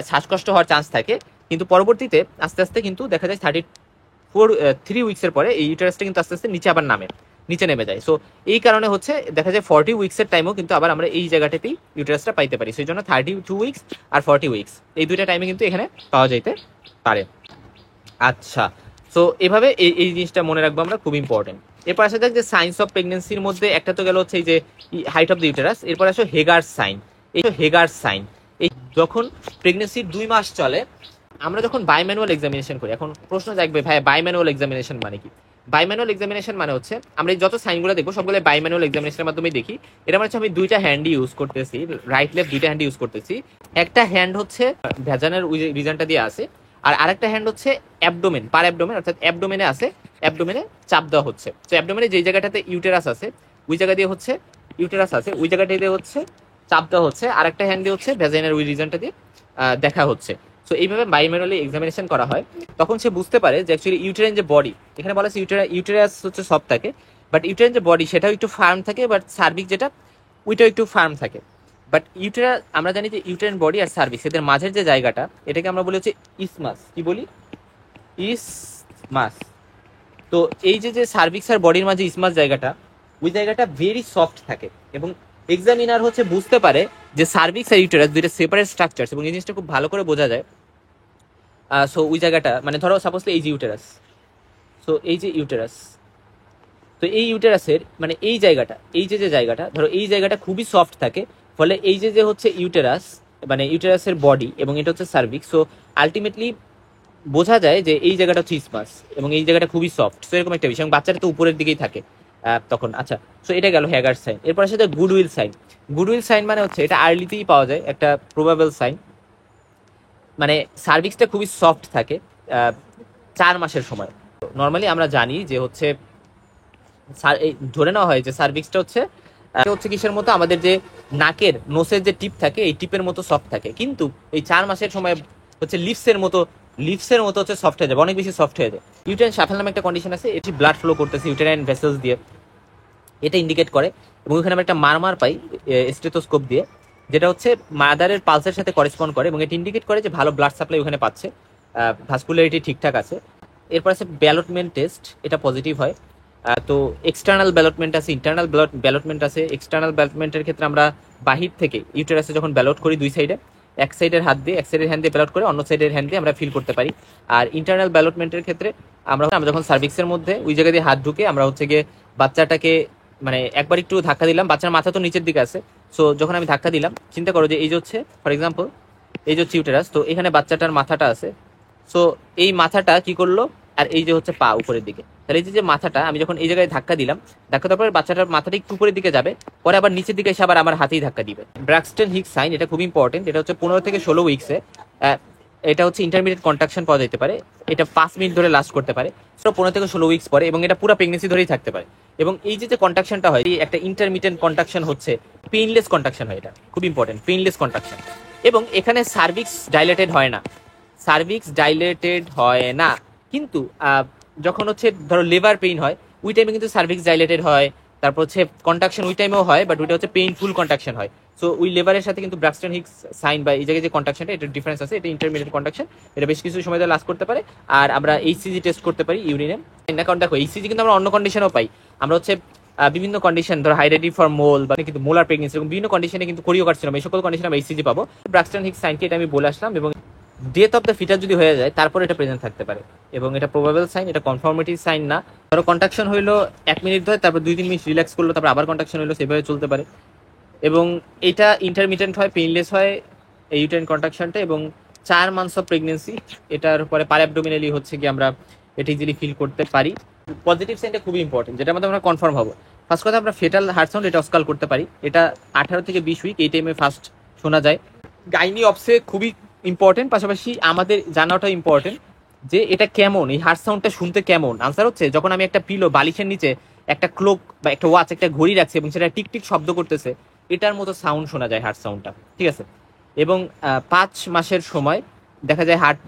শ্বাসকষ্ট হওয়ার চান্স থাকে। কিন্তু পরবর্তীতে আস্তে আস্তে কিন্তু দেখা যায় 3 উইকসের পরে এই ইউটারাসটা কিন্তু আস্তে আস্তে নিচে নেমে যায়। সো এই কারণে হচ্ছে দেখা যায় 40 উইকসের টাইমও কিন্তু আবার আমরা এই জায়গাটাতেই ইউটারাসটা পাইতে পারি। সেই জন্য 32 উইকস আর 40 উইকস এই দুইটা টাইমে কিন্তু এখানে পাওয়া যাইতে পারে। আচ্ছা, সো এভাবে এই জিনিসটা মনে রাখবো আমরা, খুব ইম্পর্টেন্ট। এরপর আসা যাক যে সাইন্স অফ প্রেগনেন্সির মধ্যে একটা তো গেল হচ্ছে এই যে হাইট অফ দ্য ইউটারাস, এরপর আসো হেগার্স সাইন। এই যখন প্রেগনেন্সির 2 মাস চলে, আমরা যখন বাইম্যানুয়াল এক্সামিনেশন করি, এখন প্রশ্ন জাগবে ভাই বাইম্যানুয়াল এক্সামিনেশন মানে কি? বাইম্যানুয়াল এক্সামিনেশন মানে হচ্ছে আমরা যত সাইনগুলো দেখবো সবগুলো বাইম্যানুয়াল এক্সামিনেশনের মাধ্যমে দেখি। এটা মানে হচ্ছে আমি দুইটা হ্যান্ডই ইউজ করতেছি, রাইট লেফট দুইটা হ্যান্ড ইউজ করতেছি। একটা হ্যান্ড হচ্ছে ভ্যাজানের রিজনটা দিয়ে আছে, আর আরেকটা হ্যান্ড হচ্ছে অ্যাবডোমেন, পার অ্যাবডোমেন, অর্থাৎ অ্যাবডোমেনে আছে, অ্যাবডোমেনে চাপ দেওয়া হচ্ছে। তো অ্যাবডোমেনে যেই জায়গাটাতে ইউটেরাস আছে ওই জায়গা দিয়ে হচ্ছে ওই জায়গাটা দিয়ে হচ্ছে চাপ দেওয়া হচ্ছে, আর একটা হ্যান্ড দিয়ে হচ্ছে ভ্যাজাইনার ওই রিজনটা দিয়ে দেখা হচ্ছে। সো এইভাবে বাইম্যানুয়ালি এক্সামিনেশন করা হয়, তখন সে বুঝতে পারে যে অ্যাকচুয়ালি ইউটেরাইন যে বডি, এখানে বলা আছে ইউটেরাস হচ্ছে সব থাকে, বাট ইউটেরাইন যে বডি সেটাও একটু ফার্ম থাকে, বাট সার্ভিক যেটা ওইটাও একটু ফার্ম থাকে। বাট ইউটেরাস আমরা জানি যে ইউটেরাইন বডি আর সার্ভিক্স এদের মাঝের যে জায়গাটা, এটাকে আমরা বলি হচ্ছে ইসমাস। কি বলি? ইসমাস। তো এই যে সার্ভিক্স আর বডির মাঝে ইসমাস জায়গাটা, ওই জায়গাটা ভেরি সফট থাকে, এবং এক্সামিনার হচ্ছে বুঝতে পারে যে সার্ভিক্স আর ইউটেরাস দুইটা সেপারেট স্ট্রাকচারস, এবং এই জিনিসটা খুব ভালো করে বোঝা যায়। সো ওই জায়গাটা মানে ধরো সাপোজলি এই যে ইউটেরাস, সো এই যে ইউটেরাস, তো এই ইউটেরাসের মানে এই জায়গাটা ধরো এই জায়গাটা খুবই সফট থাকে, ফলে এই যে হচ্ছে ইউটেরাস মানে ইউটেরাসের বডি এবং এটা হচ্ছে সার্ভিক্স। সো আলটিমেটলি বোঝা যায় যে এই জায়গাটা হচ্ছে ইসমাস এবং এই জায়গাটা খুবই সফট। সো এরকম একটা বিষয়, বাচ্চাটা তো উপরের দিকেই থাকে তখন। আচ্ছা, সো এটা গেল হেগার সাইন। এরপর সাথে গুডউইল সাইন মানে হচ্ছে এটা আর্লিতেই পাওয়া যায়, একটা প্রবাবল সাইন। মানে সার্ভিক্সটা খুবই সফট থাকে 4 মাসের সময়। নর্মালি আমরা জানি যে হচ্ছে ধরে নেওয়া হয় যে সার্ভিক্সটা হচ্ছে হচ্ছে কিসের মতো, আমাদের যে নাকের নোসের যে টিপ থাকে এই টিপের মতো সফট থাকে, কিন্তু এই 4 মাসের সময় হচ্ছে লিপসের মতো হচ্ছে সফট হয়ে যাবে, অনেক বেশি সফট হয়ে যায়। ইউটেরাইন শাফেল নামে একটা কন্ডিশন আছে, এটি ব্লাড ফ্লো করতেছে ইউটেরাইন ভেসেলস দিয়ে, এটা ইন্ডিকেট করে। এবং এখানে আমরা একটা মারমার পাই স্টেথোস্কোপ দিয়ে, যেটা হচ্ছে মাদারের পালসের সাথে করেসপন্ড করে এবং এটা ইন্ডিকেট করে যে ভালো ব্লাড সাপ্লাই ওখানে পাচ্ছে, ভাস্কুলারিটি ঠিকঠাক আছে। এরপর আছে ব্যালটমেন্ট টেস্ট, এটা পজিটিভ হয়। তো এক্সটার্নাল ব্যালটমেন্ট আছে, ইন্টারনাল ব্যালটমেন্ট আছে। এক্সটার্নাল ব্যালটমেন্টের ক্ষেত্রে আমরা বাহির থেকে ইউটেরাসে যখন ব্যালট করি দুই সাইডে, এক সাইডের হাত দিয়ে এক সাইডের হ্যান্ড দিয়ে ব্যালট করে অন্য সাইডের হ্যান্ড দিয়ে আমরা ফিল করতে পারি। আর ইন্টারনাল ব্যালটমেন্টের ক্ষেত্রে আমরা যখন সার্ভিক্সের মধ্যে ওই জায়গা দিয়ে হাত ঢুকে আমরা হচ্ছে গিয়ে বাচ্চাটাকে মানে একবার একটু ধাক্কা দিলাম, বাচ্চার মাথা তো নিচের দিকে আছে, সো যখন আমি ধাক্কা দিলাম চিন্তা করো যে এই যে হচ্ছে ফর এক্সাম্পল এই যে হচ্ছে ইউটেরাস, তো এখানে বাচ্চাটার মাথাটা আছে, সো এই মাথাটা কি করলো, আর এই যে হচ্ছে পা উপরের দিকে, তাহলে এই যে মাথাটা আমি যখন এই জায়গায় ধাক্কা দিলাম, ধাক্কা দেওয়ার পরে বাচ্চাটার মাথাটা একটু উপরের দিকে যাবে, পরে আবার নিচের দিকে এসে আবার আমার হাতেই ধাক্কা দিবে। ব্র্যাক্সটন হিক্স সাইন, এটা খুব ইম্পর্টেন্ট, এটা হচ্ছে 15 থেকে 16 উইক্সে এটা হচ্ছে ইন্টারমিডিয়েট কন্ট্রাকশন পাওয়া যেতে পারে, এটা 5 মিনিট ধরে লাস্ট করতে পারে, 15 থেকে 16 উইক্স পরে, এবং এটা পুরো প্রেগনেন্সি ধরেই থাকতে পারে। এবং এই যে কন্ট্রাকশনটা হয়, একটা ইন্টারমিডিয়েট কন্ট্রাকশন হচ্ছে পেইনলেস কন্ট্রাকশন হয়, এটা খুব ইম্পর্টেন্ট, পেইনলেস কন্ট্রাকশন। এবং এখানে সার্ভিক্স ডাইলেটেড হয় না, সার্ভিক্স ডাইলেটেড হয় না, কিন্তু যখন হচ্ছে ধরো লেবার পেইন হয় ওই টাইমে কিন্তু সার্ভিক্স ডাইলেটেড হয়। তারপর হচ্ছে কন্ট্রাকশন ওই টাইমেও হয়, বাট ওইটা হচ্ছে পেইনফুল কন্ট্রাকশন হয়। সো ওই লেবারের সাথে কিন্তু ব্র্যাক্সটন হিক্স সাইন বা এই জায়গায় যে কন্ট্রাকশনটা, এটা ডিফারেন্স আছে, এটা ইন্টারমিডিয়েট কন্ট্রাকশন, এটা বেশ কিছু সময় ধরে লাস্ট করতে পারে। আর আমরা এইচসিজি টেস্ট করতে পারি ইউরিনে, কারণ দেখো এইচসিজি কিন্তু আমরা অন্য কন্ডিশনেও পাই, আমরা হচ্ছে বিভিন্ন কন্ডিশন ধরো হাইডেডি ফর মোল বা কিন্তু মোলার প্রেগনেন্সি এবং বিভিন্ন কন্ডিশনে কিন্তু কোরিওকার্সিনোমা, এই সকল কন্ডিশনে আমরা এইচসিজি পাবো। ব্র্যাক্সটন হিক্স সাইনকে এটা আমি বলে আসলাম। এবং ডেথ অফ দ্য ফিটার যদি হয়ে যায় তারপর এটা প্রেজেন্ট থাকতে পারে, এবং এটা প্রবাবল সাইন, এটা কনফার্মেটিভ সাইন না। ধরো কন্ট্রাকশন হইলো 1 মিনিট ধরে, তারপর 2-3 মিনিট রিল্যাক্স করলো, তারপর আবার কন্ট্রাকশন হইলো, সেভাবে চলতে পারে। এবং এটা ইন্টারমিটেন্ট হয়, পেইনলেস হয় এই ইউটেরাইন কন্ট্রাকশনটা, এবং 4 মান্থস অফ প্রেগনেন্সি, এটার পরে পার অ্যাবডোমিনালি হচ্ছে কি আমরা এটা ইজিলি ফিল করতে পারি। পজিটিভ সাইনটা খুবই ইম্পর্টেন্ট, যেটা মধ্যে আমরা কনফার্ম হবো। ফার্স্ট কথা, আমরা ফেটাল হার্ট সাউন্ড এটা অস্কাল করতে পারি, এটা 18 থেকে 20 উইক এই টাইমে ফার্স্ট শোনা যায়। গাইনি অপসে খুবই ইম্পর্টেন্ট, পাশাপাশি আমাদের জানাটা ইম্পর্টেন্ট যে এটা কেমন, এই হার্ট সাউন্ডটা শুনতে কেমন। আনসার হচ্ছে যখন আমি একটা পিলো বালিশের নিচে একটা ক্লোক বা একটা ওয়াচ একটা ঘড়ি রাখছি এবং সেটা টিক টিক শব্দ করতেছে, এটার মতো সাউন্ড শোনা যায় হার্ট সাউন্ডটা, ঠিক আছে। এবং 5 মাসের সময় দেখা যায় হার্ট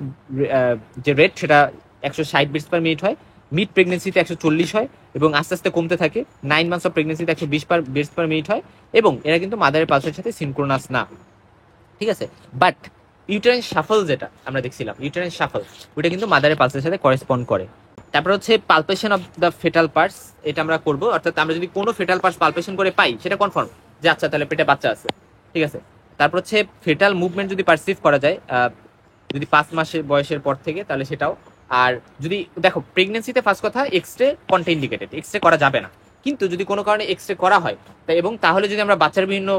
যে রেট সেটা 160 বিটস পার মিনিট হয়, মিড প্রেগনেন্সিতে 140 হয়, এবং আস্তে আস্তে কমতে থাকে। 9 মান্থস অফ প্রেগনেন্সিতে 120 বিটস পার মিনিট হয়, এবং এরা কিন্তু মাদারের পালসের সাথে সিনক্রোনাস না, ঠিক আছে। বাট ইউটেরাইন শাফল যেটা আমরা দেখছিলাম, ইউটেরাইন শাফল ওইটা কিন্তু মাদারের পালসের সাথে করেসপন্ড করে। তারপর হচ্ছে palpation of the fetal parts, এটা আমরা করব, অর্থাৎ আমরা যদি কোনো ফেটাল পার্টস পালপেশন করে পাই সেটা কনফার্ম যে আচ্ছা তাহলে পেটে বাচ্চা আছে, ঠিক আছে। তারপর হচ্ছে ফেটাল মুভমেন্ট যদি পারসিভ করা যায় যদি 5 মাসের বয়সের পর থেকে, তাহলে সেটাও। আর যদি দেখো প্রেগনেন্সিতে ফার্স্ট কথা এক্সরে কন্ট্রা ইন্ডিকেটেড, এক্সরে করা যাবে না, কিন্তু যদি কোনো কারণে এক্সরে করা হয় এবং তাহলে যদি আমরা বাচ্চার বিভিন্ন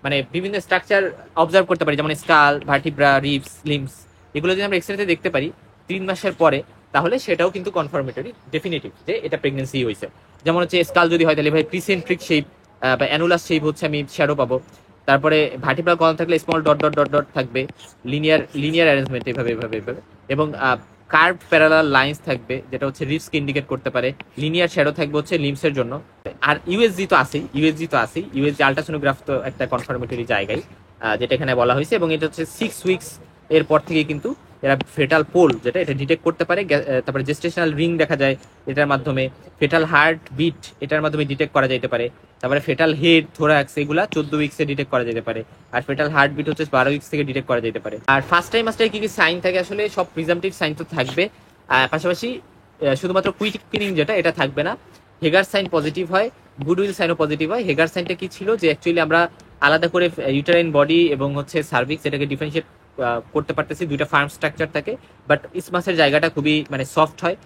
মানে বিভিন্ন স্ট্রাকচার অবজার্ভ করতে পারি, যেমন স্কাল, ভার্টিব্রা, রিবস, লিম্বস, এগুলো যদি আমরা এক্সরেতে দেখতে পারি 3 মাসের পরে, তাহলে সেটাও কিন্তু কনফার্মেটরি, ডেফিনেটিভ যে এটা প্রেগনেন্সি হয়েছে। যেমন হচ্ছে স্কাল যদি হয় তাহলে ভাই প্রিসেন্ট্রিক শেপ বা অ্যানুলাস শেপ হচ্ছে আমি শ্যাডো পাবো। তারপরে ভার্টিব্রাল কলাম থাকলে small dot dot dot dot থাকবে, লিনিয়ার অ্যারেঞ্জমেন্ট এভাবে এভাবে এভাবে, এবং কার্ভ প্যারালাল লাইন্স থাকবে যেটা হচ্ছে রিবসকে ইন্ডিকেট করতে পারে, লিনিয়ার শ্যাডো থাকবে হচ্ছে লিম্বসের জন্য। আর ইউএসজি তো আছেই, ইউএসজি আলট্রাসোনোগ্রাফ তো একটা কনফার্মেটরি জায়গায় যেটা এখানে বলা হয়েছে। এবং এটা হচ্ছে 6 উইকস এর পর থেকে কিন্তু এরা ফেটাল পোল যেটা এটা ডিটেক্ট করতে পারে। তারপরে জেস্টেশনাল রিং দেখা যায় এটার মাধ্যমে, ফেটাল হার্ট বিট এটার মাধ্যমে ডিটেক্ট করা যেতে পারে। তারপরে ফেটাল হেড, থোরাক্স এগুলা 14 উইক্সে ডিটেক্ট করা যেতে পারে। আর ফেটাল হার্ট বিট হচ্ছে 12 উইক্স থেকে ডিটেক্ট করা যেতে পারে। আর ফার্স্ট ট্রাইমাস্টারে কি কি সাইন থাকে, আসলে সব প্রিজাম্পটিভ সাইন তো থাকবে, পাশাপাশি শুধুমাত্র কুইকিনিং যেটা এটা থাকবে না। হেগার সাইন পজিটিভ হয়, গুডউইল সাইনও পজিটিভ হয়। হেগার সাইনটা কি ছিল যে অ্যাকচুয়ালি আমরা আলাদা করে ইউটেরাইন বডি এবং হচ্ছে সার্ভিক্স এটাকে ডিফারেন্সিয়েট করতে পারতেছি, দুইটা ফার্ম স্ট্রাকচার থাকে, বাট ইসমাসের জায়গাটা খুবই মানে সফট হয়।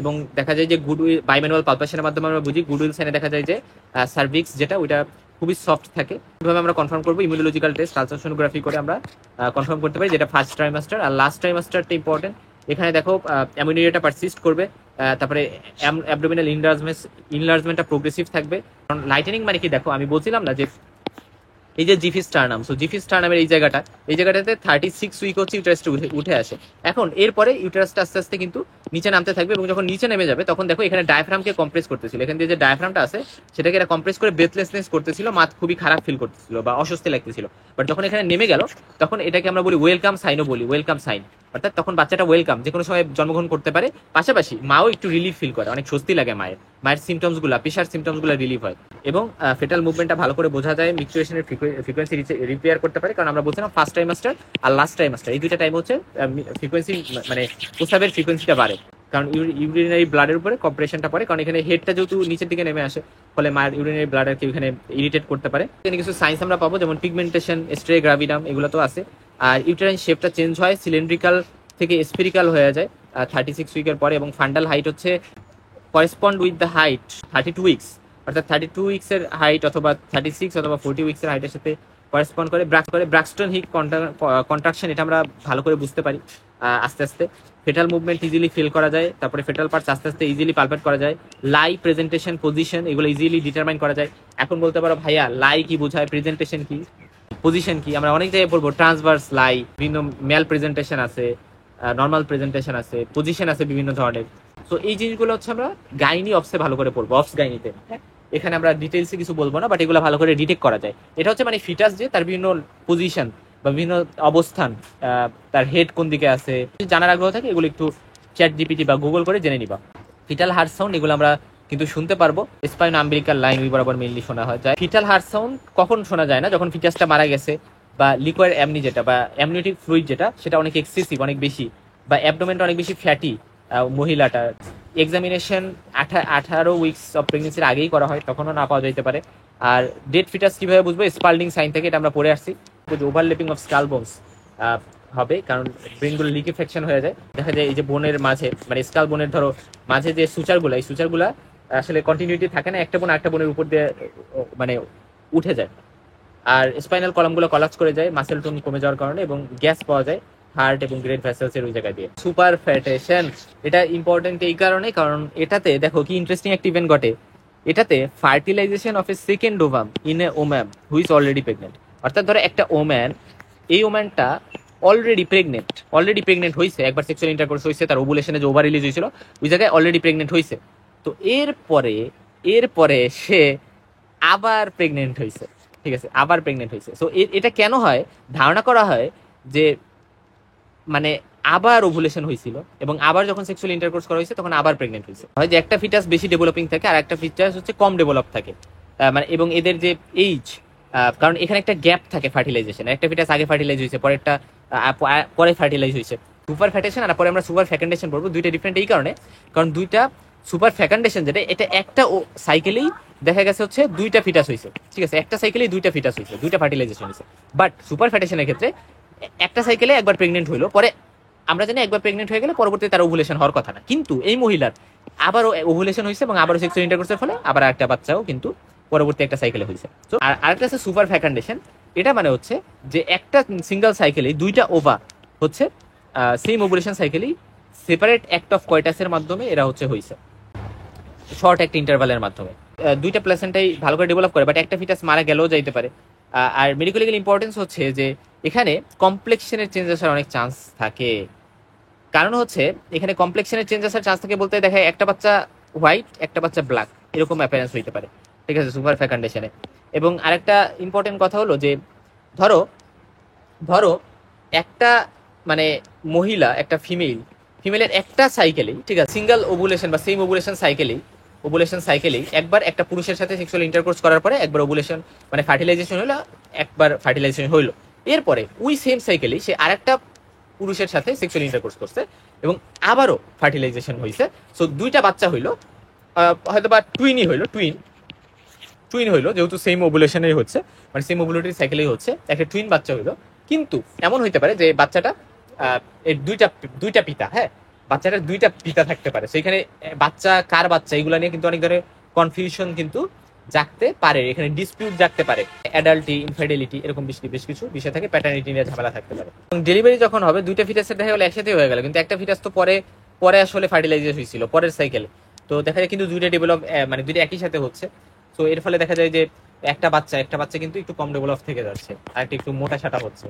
এবং দেখা যায় যে গুডউইল বাইম্যানুয়াল পালপেশনের মাধ্যমে আমরা বুঝি, গুডউইল সাইনে দেখা যায় যে সার্ভিক্স যেটা ওইটা খুবই সফট থাকে। এভাবে আমরা কনফার্ম করবো, ইমিউনোলজিক্যাল টেস্ট আলট্রাসোনোগ্রাফি করে আমরা কনফার্ম করতে পারি, যেটা ফার্স্ট ট্রাইমাস্টার। আর লাস্ট ট্রাইমাস্টারটা ইম্পর্টেন্ট, এখানে দেখো অ্যামিউনিটিটা পারসিস্ট করবে, তারপরে অ্যাবডোমিনাল ইনলার্জমেন্টটা প্রোগ্রেসিভ থাকবে। কারণ লাইটেনিং মানে কি, দেখো আমি বলছিলাম না যে এই যে জিফি স্টারনাম, সো জিফি স্টারনামের এই জায়গাটাতে 36 উইক হচ্ছে ইউটারাসটা উঠে আসে। এখন এরপরে ইউটারাসটা আস্তে আস্তে কিন্তু নিচে নামতে থাকবে, এবং যখন নিচে নেমে যাবে তখন দেখো এখানে ডায়াফ্রামকে কম্প্রেস করতেছিল, এখান দিয়ে যে ডায়াফ্রামটা আছে সেটাকে এরা কম্প্রেস করে ব্রেথলেসনেস করতেছিল, মাথা খুবই খারাপ ফিল করতেছিল বা অস্বস্তি লাগতেছিল। বাট যখন এখানে নেমে গেল তখন এটাকে আমরা বলি ওয়েলকাম সাইনও বলি, ওয়েলকাম সাইন, অর্থাৎ তখন বাচ্চাটা ওয়েলকাম, যে কোনো সময় জন্মগ্রহণ করতে পারে। পাশাপাশি মাও একটু রিলিফ ফিল করে, অনেক স্বস্তি লাগে মায়ের সিমটমসগুলো, প্রেশার সিমটমসগুলো রিলিফ হয়, এবং ফেটাল মুভমেন্টটা ভালো করে বোঝা যায়, মিক্সচুয়েশনের ফ্রিকোয়েন্সি রিপেয়ার করতে পারে। কারণ আমরা বলছিলাম ফার্স্ট ট্রাইমাস্টার আর লাস্ট ট্রাইমাস্টার, এই দুইটা টাইম হচ্ছে ফ্রিকোয়েন্সি, মানে প্রস্রাবের ফ্রিকোয়েন্সিটা বাড়ে, কারণ ইউরিনারি ব্লাডের উপরে কম্প্রেশনটা পড়ে, কারণ এখানে হেডটা যেহেতু নিচের দিকে নেমে আসে, ফলে মায়ের ইউরিনারি ব্লাডারকে এখানে ইরিটেট করতে পারে। এখানে কিছু সাইন্স আমরা পাবো, যেমন পিগমেন্টেশন, স্ট্রে গ্রাভিডাম, এগুলো তো আছে। আর ইউটেরাইন শেপটা চেঞ্জ হয়, সিলিন্ড্রিক্যাল থেকে স্ফেরিক্যাল হয়ে যায় 36 উইকের পরে, এবং ফান্ডাল হাইট হচ্ছে correspond with the height 32 weeks, অর্থাৎ 32 উইক্সের হাইট অথবা 36 অথবা 40 উইক্সের হাইটের সাথে করেসপন্ড করে। ব্রাক্সটন হিক কন্ট্রাকশন, এটা আমরা ভালো করে বুঝতে পারি আস্তে আস্তে। ফেটাল মুভমেন্ট ইজিলি ফিল করা যায়, তারপরে ফেটাল পার্টস আস্তে আস্তে ইজিলি পালপেট করা যায়। লাই, প্রেজেন্টেশন, পজিশন, এগুলো ইজিলি ডিটারমাইন করা যায়। এখন বলতে পারো ভাইয়া লাই কি বোঝায়, প্রেজেন্টেশন কি, পজিশন কি, আমরা অনেক জায়গায় পড়বো। ট্রান্সভার্স লাই, বিভিন্ন মেল প্রেজেন্টেশন আছে, নর্মাল প্রেজেন্টেশন আছে, পজিশন আছে বিভিন্ন ধরনের। তো এই জিনিসগুলো হচ্ছে আমরা গাইনি অফসে ভালো করে পড়বো, অফস গাইনিতে। এখানে আমরা ডিটেলসে কিছু বলবো না, বাট এগুলো ভালো করে ডিটেক্ট করা যায়। এটা হচ্ছে মানে ফিটাস যে তার বিভিন্ন পজিশন বা বিভিন্ন অবস্থান, তার হেড কোন দিকে আছে, জানার আগ্রহ থাকে, এগুলো একটু চ্যাট জিপিটি বা গুগল করে জেনে নিবা। ফিটাল হার্ট সাউন্ড, এগুলো আমরা কিন্তু শুনতে পারবো। স্পাইন আম্বিলিকাল লাইন ওই বরাবর মেইনলি শোনা হয় যায়। ফিটাল হার্ট সাউন্ড কখন শোনা যায় না, যখন ফিটাসটা মারা গেছে, বা লিকুইড অ্যামনি যেটা বা অ্যামনিওটিক ফ্লুইড যেটা, সেটা অনেক এক্সেসিভ, অনেক বেশি, বা অ্যাবডোমেনটা অনেক বেশি ফ্যাটি মহিলাটা। এক্সামিনেশন 18 উইকস অফ প্রেগনেন্সির আগেই করা হয়, তখনও না পাওয়া যেতে পারে। আর ডেড ফিটাস কিভাবে বুঝবো, স্পাল্ডিং সাইন থেকে, এটা আমরা পড়ে আসছি। ওভারল্যাপিং অফ স্কাল বোনস হবে, কারণ ব্রেনগুলো লিকুইফেকশন হয়ে যায়। দেখা যায় এই যে বোনের মাঝে, মানে স্কাল বোনের ধরো মাঝে যে সুচারগুলো, এই সুচারগুলো আসলে কন্টিনিউটি থাকে না, একটা বোন আরেকটা বোনের উপর দিয়ে মানে উঠে যায়। আর স্পাইনাল কলামগুলো কলাপস করে যায় মাসেল টোন কমে যাওয়ার কারণে, এবং গ্যাস পাওয়া যায় হার্ট এবং গ্রেট ভেসেলস এর ওই জায়গা দিয়ে। সুপার ফ্যাটেশন, এটা ইম্পর্টেন্ট এই কারণে, কারণ এটাতে দেখো কি ইন্টারেস্টিং একটা ইভেন্ট ঘটে। এটাতে fertilisation of a second ovum in a woman who is already pregnant. অর্থাৎ ধরো একটা ওম্যান, এই ওম্যানটা অলরেডি প্রেগনেন্ট হয়েছে, একবার সেক্সুয়াল ইন্টারকোর্স হয়েছে, তার ওভুলেশনে যে ওভার রিলিজ হয়েছিল ওই জায়গায় অলরেডি প্রেগনেন্ট হয়েছে। তো এরপরে সে আবার প্রেগনেন্ট হয়েছে, ঠিক আছে, আবার প্রেগনেন্ট হয়েছে। সো এটা কেন হয়, ধারণা করা হয় যে মানে আবার ওভুলেশন হয়েছিল, এবং আবার যখন সেক্সুয়াল ইন্টারকোর্স করা হয়েছে তখন আবার প্রেগনেন্ট হয়েছে। হয় যে একটা ফিটাস বেশি ডেভেলপিং থাকে আর একটা ফিটাস হচ্ছে কম ডেভেলপ থাকে, মানে এবং এদের যে এইজ, কারণ এখানে একটা গ্যাপ থাকে ফার্টিলাইজেশন, একটা ফিটাস আগে ফার্টিলাইজ হয়েছে, পরেরটা পরে ফার্টিলাইজ হয়েছে। সুপার ফ্যাটেশন আর পরে আমরা সুপার ফ্যাকেন্ডেশন পড়বো, দুইটা ডিফারেন্ট এই কারণে, কারণ দুইটা সুপার ফ্যাকেন্ডেশন যেটা, এটা একটা সাইকেলেই দেখা গেছে হচ্ছে দুইটা ফিটাস হয়েছে, ঠিক আছে, একটা সাইকেলেই দুইটা ফিটাস হয়েছে, দুইটা ফার্টিলাইজেশন হয়েছে। বাট সুপার ফ্যাটেশনের ক্ষেত্রে একটা সাইকেলে একবার প্রেগনেন্ট হইলো, পরে আমরা জানি একবার প্রেগনেন্ট হয়ে গেলে পরবর্তীতে তার ওভুলেশন হওয়ার কথা না, কিন্তু এই মহিলার আবারও ওভুলেশন হয়েছে এবং আবারও সেক্সুয়াল ইন্টারকোর্সের ফলে আবার একটা বাচ্চাও কিন্তু পরবর্তী একটা সাইকেলে হয়েছে। তো আর আরেকটা আছে সুপার ফ্যাকেন্ডেশন, এটা মানে হচ্ছে যে একটা সিঙ্গেল সাইকেলেই দুইটা ওভা হচ্ছে সেম ওভুলেশন সাইকেলেই সেপারেট অ্যাক্ট অফ কয়টাসের মাধ্যমে এরা হয়েছে শর্ট একটা ইন্টারভালের মাধ্যমে। দুইটা প্লেসেন্টাই ভালো করে ডেভেলপ করে, বাট একটা ফিটাস মারা গেলেও যাইতে পারে। আর মেডিকেল ইম্পর্টেন্স হচ্ছে যে এখানে কমপ্লেক্সনের চেঞ্জ আসার অনেক চান্স থাকে। কারণ হচ্ছে এখানে কমপ্লেক্সনের চেঞ্জ আসার চান্স থাকে বলতে দেখা একটা বাচ্চা হোয়াইট, একটা বাচ্চা ব্ল্যাক, এরকম অ্যাপিয়ারেন্স হইতে পারে, ঠিক আছে, সুপার ফ্যাকেন্ডেশনে। এবং আরেকটা ইম্পর্টেন্ট কথা হলো যে ধরো একটা মানে মহিলা, একটা ফিমেলের একটা সাইকেলেই, ঠিক আছে, সিঙ্গেল ওভুলেশন বা সেম ওভুলেশন সাইকেলেই একবার একটা পুরুষের সাথে সেক্সুয়াল ইন্টারকোর্স করার পরে একবার ওভুলেশন মানে ফার্টিলাইজেশন হলো, একবার ফার্টিলাইজেশন হইলো, এরপরে ওই সেম সাইকেলেই সে আরেকটা পুরুষের সাথে সেক্সুয়াল ইন্টারকোর্স করছে এবং আবারও ফার্টিলাইজেশন হয়েছে। সো দুইটা বাচ্চা হইলো, হয়তো বা টুইন হইলো, যেহেতু সেম ওভুলেশনেই হচ্ছে, মানে সেম ওভুলেটরি সাইকেলেই হচ্ছে, একটা টুইন বাচ্চা হইলো। কিন্তু এমন হইতে পারে যে বাচ্চাটা এর দুইটা পিতা, হ্যাঁ, বাচ্চাটার দুইটা পিতা থাকতে পারে। সেইখানে বাচ্চা কার বাচ্চা এগুলো নিয়ে কিন্তু অনেক ধরনের কনফিউশন কিন্তু জাগতে পারে, এখানে ডিসপিউট জাগতে পারে, অ্যাডাল্টি, ইনফিডেলিটি, এরকম বেশ কিছু বিষয় থাকে, প্যাটার্নিটি নিয়ে ঝামেলা থাকতে পারে। এবং ডেলিভারি যখন হবে দুইটা ফিটাসের দেখা গেলো একসাথে হয়ে গেল, কিন্তু একটা ফিটাস তো পরে আসলে ফার্টিলাইজেশন হয়েছিল পরের সাইকেলে, তো দেখা যায় কিন্তু দুইটা ডেভেলপ মানে দুইটা একই সাথে হচ্ছে। তো এর ফলে দেখা যায় যে একটা বাচ্চা কিন্তু একটু কম ডেভেলপ থেকে যাচ্ছে, আর একটু মোটা সাটা হচ্ছে।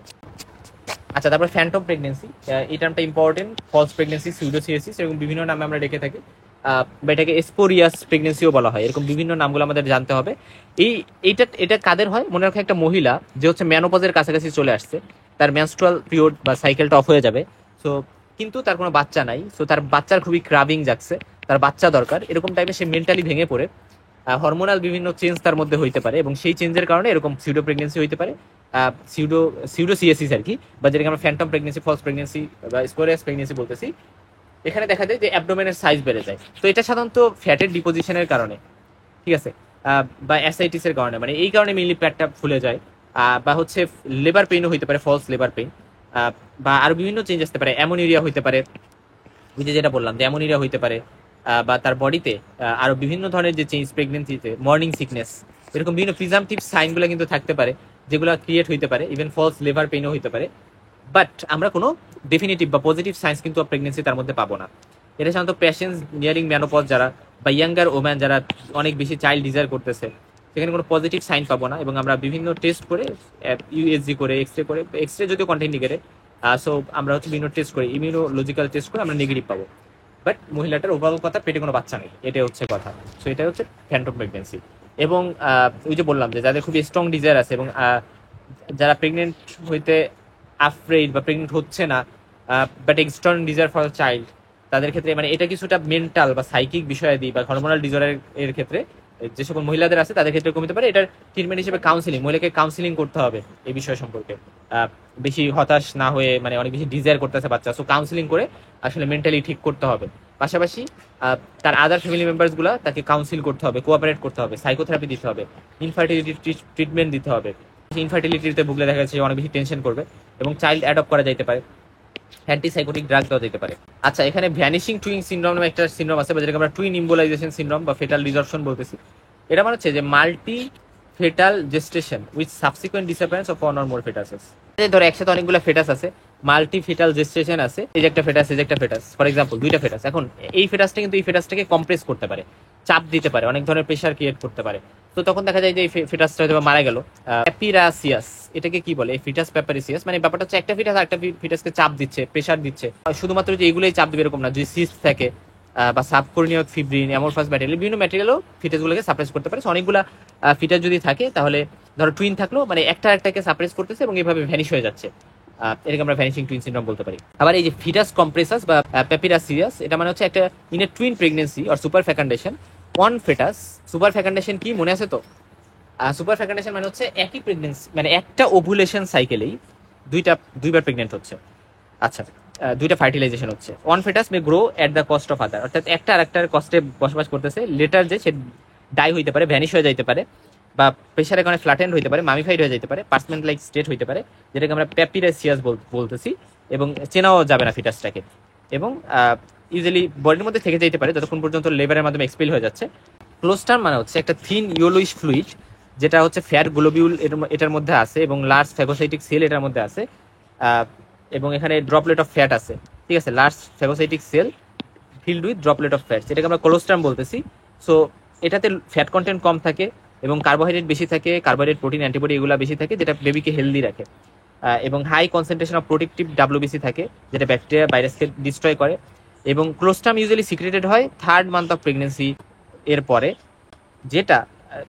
আচ্ছা, তারপর ফ্যান্টম প্রেগনেন্সি, এই টার্মটা ইম্পর্টেন্ট। ফলস প্রেগনেন্সি, সিউডোসিয়াসিস, এরকম বিভিন্ন নামে আমরা ডেকে থাকি। বা এটাকে স্পোরিয়াস প্রেগনেন্সিও বলা হয়। এরকম বিভিন্ন নামগুলো আমাদের জানতে হবে। এটা কাদের হয়? মনে রাখো, একটা মহিলা যে হচ্ছে ম্যানোপজের কাছাকাছি চলে আসছে, তার মেনস্ট্রুয়াল পিরিয়ড বা সাইকেলটা অফ হয়ে যাবে। সো কিন্তু তার কোনো বাচ্চা নাই, সো তার বাচ্চার খুবই ক্রাভিং জাগছে, তার বাচ্চা দরকার। এরকম টাইপে সে মেন্টালি ভেঙে পড়ে হরমোনাল বিভিন্ন চেঞ্জ তার মধ্যে হইতে পারে, এবং সেই চেঞ্জের কারণে এরকম সিউডো প্রেগনেন্সি হইতে পারে। সিউডো সিউডোসিয়াসিস আর কি, বা যেটাকে আমরা ফ্যান্টম প্রেগনেন্সি, ফলস প্রেগনেন্সি বা স্পোরিয়াস প্রেগনেন্সি বলতেছি। এখানে দেখা যায় যে অ্যাবডোমেনের সাইজ বেড়ে যায়। তো এটা সাধারণত ফ্যাটের ডিপোজিশনের কারণে, ঠিক আছে, বা অ্যাসাইটিস এর কারণে, মানে এই কারণে মেইনলি পেটটা ফুলে যায়। বা হচ্ছে লেবার পেইনও হইতে পারে, ফলস লেবার পেইন। বা আরো বিভিন্ন চেঞ্জ আসতে পারে, অ্যামোনিরিয়া হইতে পারে, ওই যে যেটা বললাম যে অ্যামোনিরিয়া হইতে পারে। বা তার বডিতে আরো বিভিন্ন ধরনের যে চেঞ্জ, প্রেগনেন্সিতে মর্নিং সিকনেস, এরকম বিভিন্ন প্রিজামটিভ সাইনগুলো কিন্তু থাকতে পারে, যেগুলো ক্রিয়েট হইতে পারে। ইভেন ফলস লিভার পেইনও হইতে পারে। বাট আমরা কোনো ডেফিনিটিভ বা পজিটিভ সাইন্স কিন্তু প্রেগনেন্সি তার মধ্যে পাবো না। এটা সাধারণত পেশেন্টস নিয়ারিং ম্যানোপজ যারা, বা ইয়াঙ্গার ওম্যান যারা অনেক বেশি চাইল্ড ডিজায়ার করতেছে, সেখানে কোনো পজিটিভ সাইন পাবো না। এবং আমরা বিভিন্ন টেস্ট করে, ইউএসজি করে, এক্সরে যদিও কন্টিনিউকেটে, সো আমরা হচ্ছে বিভিন্ন টেস্ট করি, ইমিউনোলজিক্যাল টেস্ট করে আমরা নেগেটিভ পাবো। বাট মহিলাটার ওভারঅল কথা, পেটে কোনো বাচ্চা নেই, এটাই হচ্ছে কথা। সো এটা হচ্ছে ফ্যান্টম প্রেগনেন্সি। এবং ওই যে বললাম যে যাদের খুবই স্ট্রং ডিজায়ার আছে, এবং যারা প্রেগনেন্ট হইতে আফ্রেড বা প্রেগনেন্ট হচ্ছে না, but strong desire for child, তাদের ক্ষেত্রে মানে এটা কিছুটা মেন্টাল বা সাইকিক বিষয়াদি বা হরমোনাল ডিজঅর্ডার এর ক্ষেত্রে যে সকল মহিলাদের আছে তাদের ক্ষেত্রে কমতে পারে। এটার ট্রিটমেন্ট হিসেবে কাউন্সিলিং, মহিলাকে কাউন্সিলিং করতে হবে এই বিষয় সম্পর্কে। বেশি হতাশ না হয়ে, মানে অনেক বেশি ডিজায়ার করতেছে বাচ্চা, সো কাউন্সিলিং করে আসলে মেন্টালি ঠিক করতে হবে। পাশাপাশি তার আদার ফ্যামিলি মেম্বার্স গুলা তাকে কাউন্সিল করতে হবে, কোঅপারেট করতে হবে, সাইকোথেরাপি দিতে হবে, ইনফার্টিলিটি ট্রিটমেন্ট দিতে হবে। ইনফার্টিলিটিতে ভুগলে দেখা যাচ্ছে অনেক বেশি টেনশন করবে, এবং চাইল্ড অ্যাডপ্ট করা যাইতে পারে, অ্যান্টিসাইকোটিক ড্রাগ দেওয়া যেতে পারে। আচ্ছা, এখানে ভ্যানিশিং টুইন সিনড্রোম নামে একটা সিনড্রোম আছে, বা যেটাকে আমরা টুইন ইম্বোলাইজেশন সিনড্রোম বা ফেটাল ডিসঅর্পশন বলতেছি। এটা মানে হচ্ছে যে multi fetal gestation with subsequent disappearance of one or more fetuses. ধরো একসাথে অনেকগুলো ফেটাস আছে, মাল্টি ফেটাল জেস্টেশন আছে, এই যে একটা ফেটাস, এই যে একটা ফেটাস, ফর এক্সাম্পল দুইটা ফেটাস। এখন এই ফেটাসটা কিন্তু এই ফেটাসটাকে কম্প্রেস করতে পারে, চাপ দিতে পারে, অনেক ধরনের প্রেশার ক্রিয়েট করতে পারে। তো তখন দেখা যায় যে এই ফিটাসটা হয়তো মারা গেল। প্যাপিরাসিয়াস, এটাকে কি বলে? ফিটাস প্যাপারিসিয়াস, মানে ব্যাপারটা হচ্ছে একটা ফিটাস একটা ফিটাসকে চাপ দিচ্ছে, প্রেশার দিচ্ছে। শুধুমাত্র যে এগুলোই চাপ দিবে এরকম না, যদি সিস্ট থাকে বা সাবকর্নিয়ক ফিব্রিন, অ্যামোরফাস ম্যাটেরিয়াল, বিভিন্ন ম্যাটেরিয়ালও ফিটাসগুলোকে সাপ্রেস করতে পারে। অনেকগুলা ফিটাস যদি থাকে, তাহলে ধরো টুইন থাকলো, মানে একটা একটাকে সাপ্রেস করতেছে এবং এইভাবে ভ্যানিশ হয়ে যাচ্ছে। এটাকে আমরা ভ্যানিশিং টুইন সিনড্রোম বলতে পারি। আবার এই যে ফিটাস কম্প্রেসাস বা প্যাপিরাসিয়াস, এটা মানে হচ্ছে একটা in a twin pregnancy or super fecundation one fetus. Super fecundation কি মনে আছে তো? সুপার ফেকান্ডেশন মানে হচ্ছে একই প্রেগনেন্সি, মানে একটা ওভুলেশন সাইকেলেই দুইবার প্রেগনেন্ট হচ্ছে। আচ্ছা, দুইটা ফার্টিলাইজেশন হচ্ছে। One foetus May grow at the cost of other, অর্থাৎ একটা আরেকটার কস্টে বসবাস করতেছে। লেটার যে সে ডাই হইতে পারে, ভ্যানিশ হয়ে যাইতে পারে, বা প্রেশারের কারণে ফ্ল্যাটেন্ড হইতে পারে, মামিফাইড হয়ে যেতে পারে, পার্সমেন্ট লাইক স্টেট হইতে পারে, যেটাকে আমরা প্যাপিরাসিয়াস বলতেছি। এবং চেনাও যাবে না ফিটাসটাকে, এবং ইউজুয়ালি বডির মধ্যে থেকে যেতে পারে যতক্ষণ পর্যন্ত লেবারের মাধ্যমে এক্সপেল হয়ে যাচ্ছে। ক্লোস্টার্ম মানে হচ্ছে একটা থিন ইয়েলোইশ ফ্লুইড, যেটা হচ্ছে ফ্যাট গ্লোবিউল এটার মধ্যে আছে, এবং লার্জ ফ্যাগোসাইটিক সেল এটার মধ্যে আছে। এবং এখানে ড্রপলেট অফ ফ্যাট আছে, ঠিক আছে, large phagocytic cell filled with droplet of fats, এটাকে আমরা কোলোস্টার্ম বলতেছি। সো এটাতে ফ্যাট কন্টেন্ট কম থাকে, এবং কার্বোহাইড্রেট বেশি থাকে, কার্বোহাইড্রেট, প্রোটিন, অ্যান্টিবডি এগুলো বেশি থাকে, যেটা বেবিকে হেলদি রাখে। এবং high concentration of protective WBC থাকে, যেটা ব্যাকটেরিয়া ভাইরাসকে ডিস্ট্রয় করে। এবং ক্লোস্টার্ম ইউজুয়ালি সিক্রেটেড হয় থার্ড মান্থ অফ প্রেগনেন্সি এর পরে, যেটা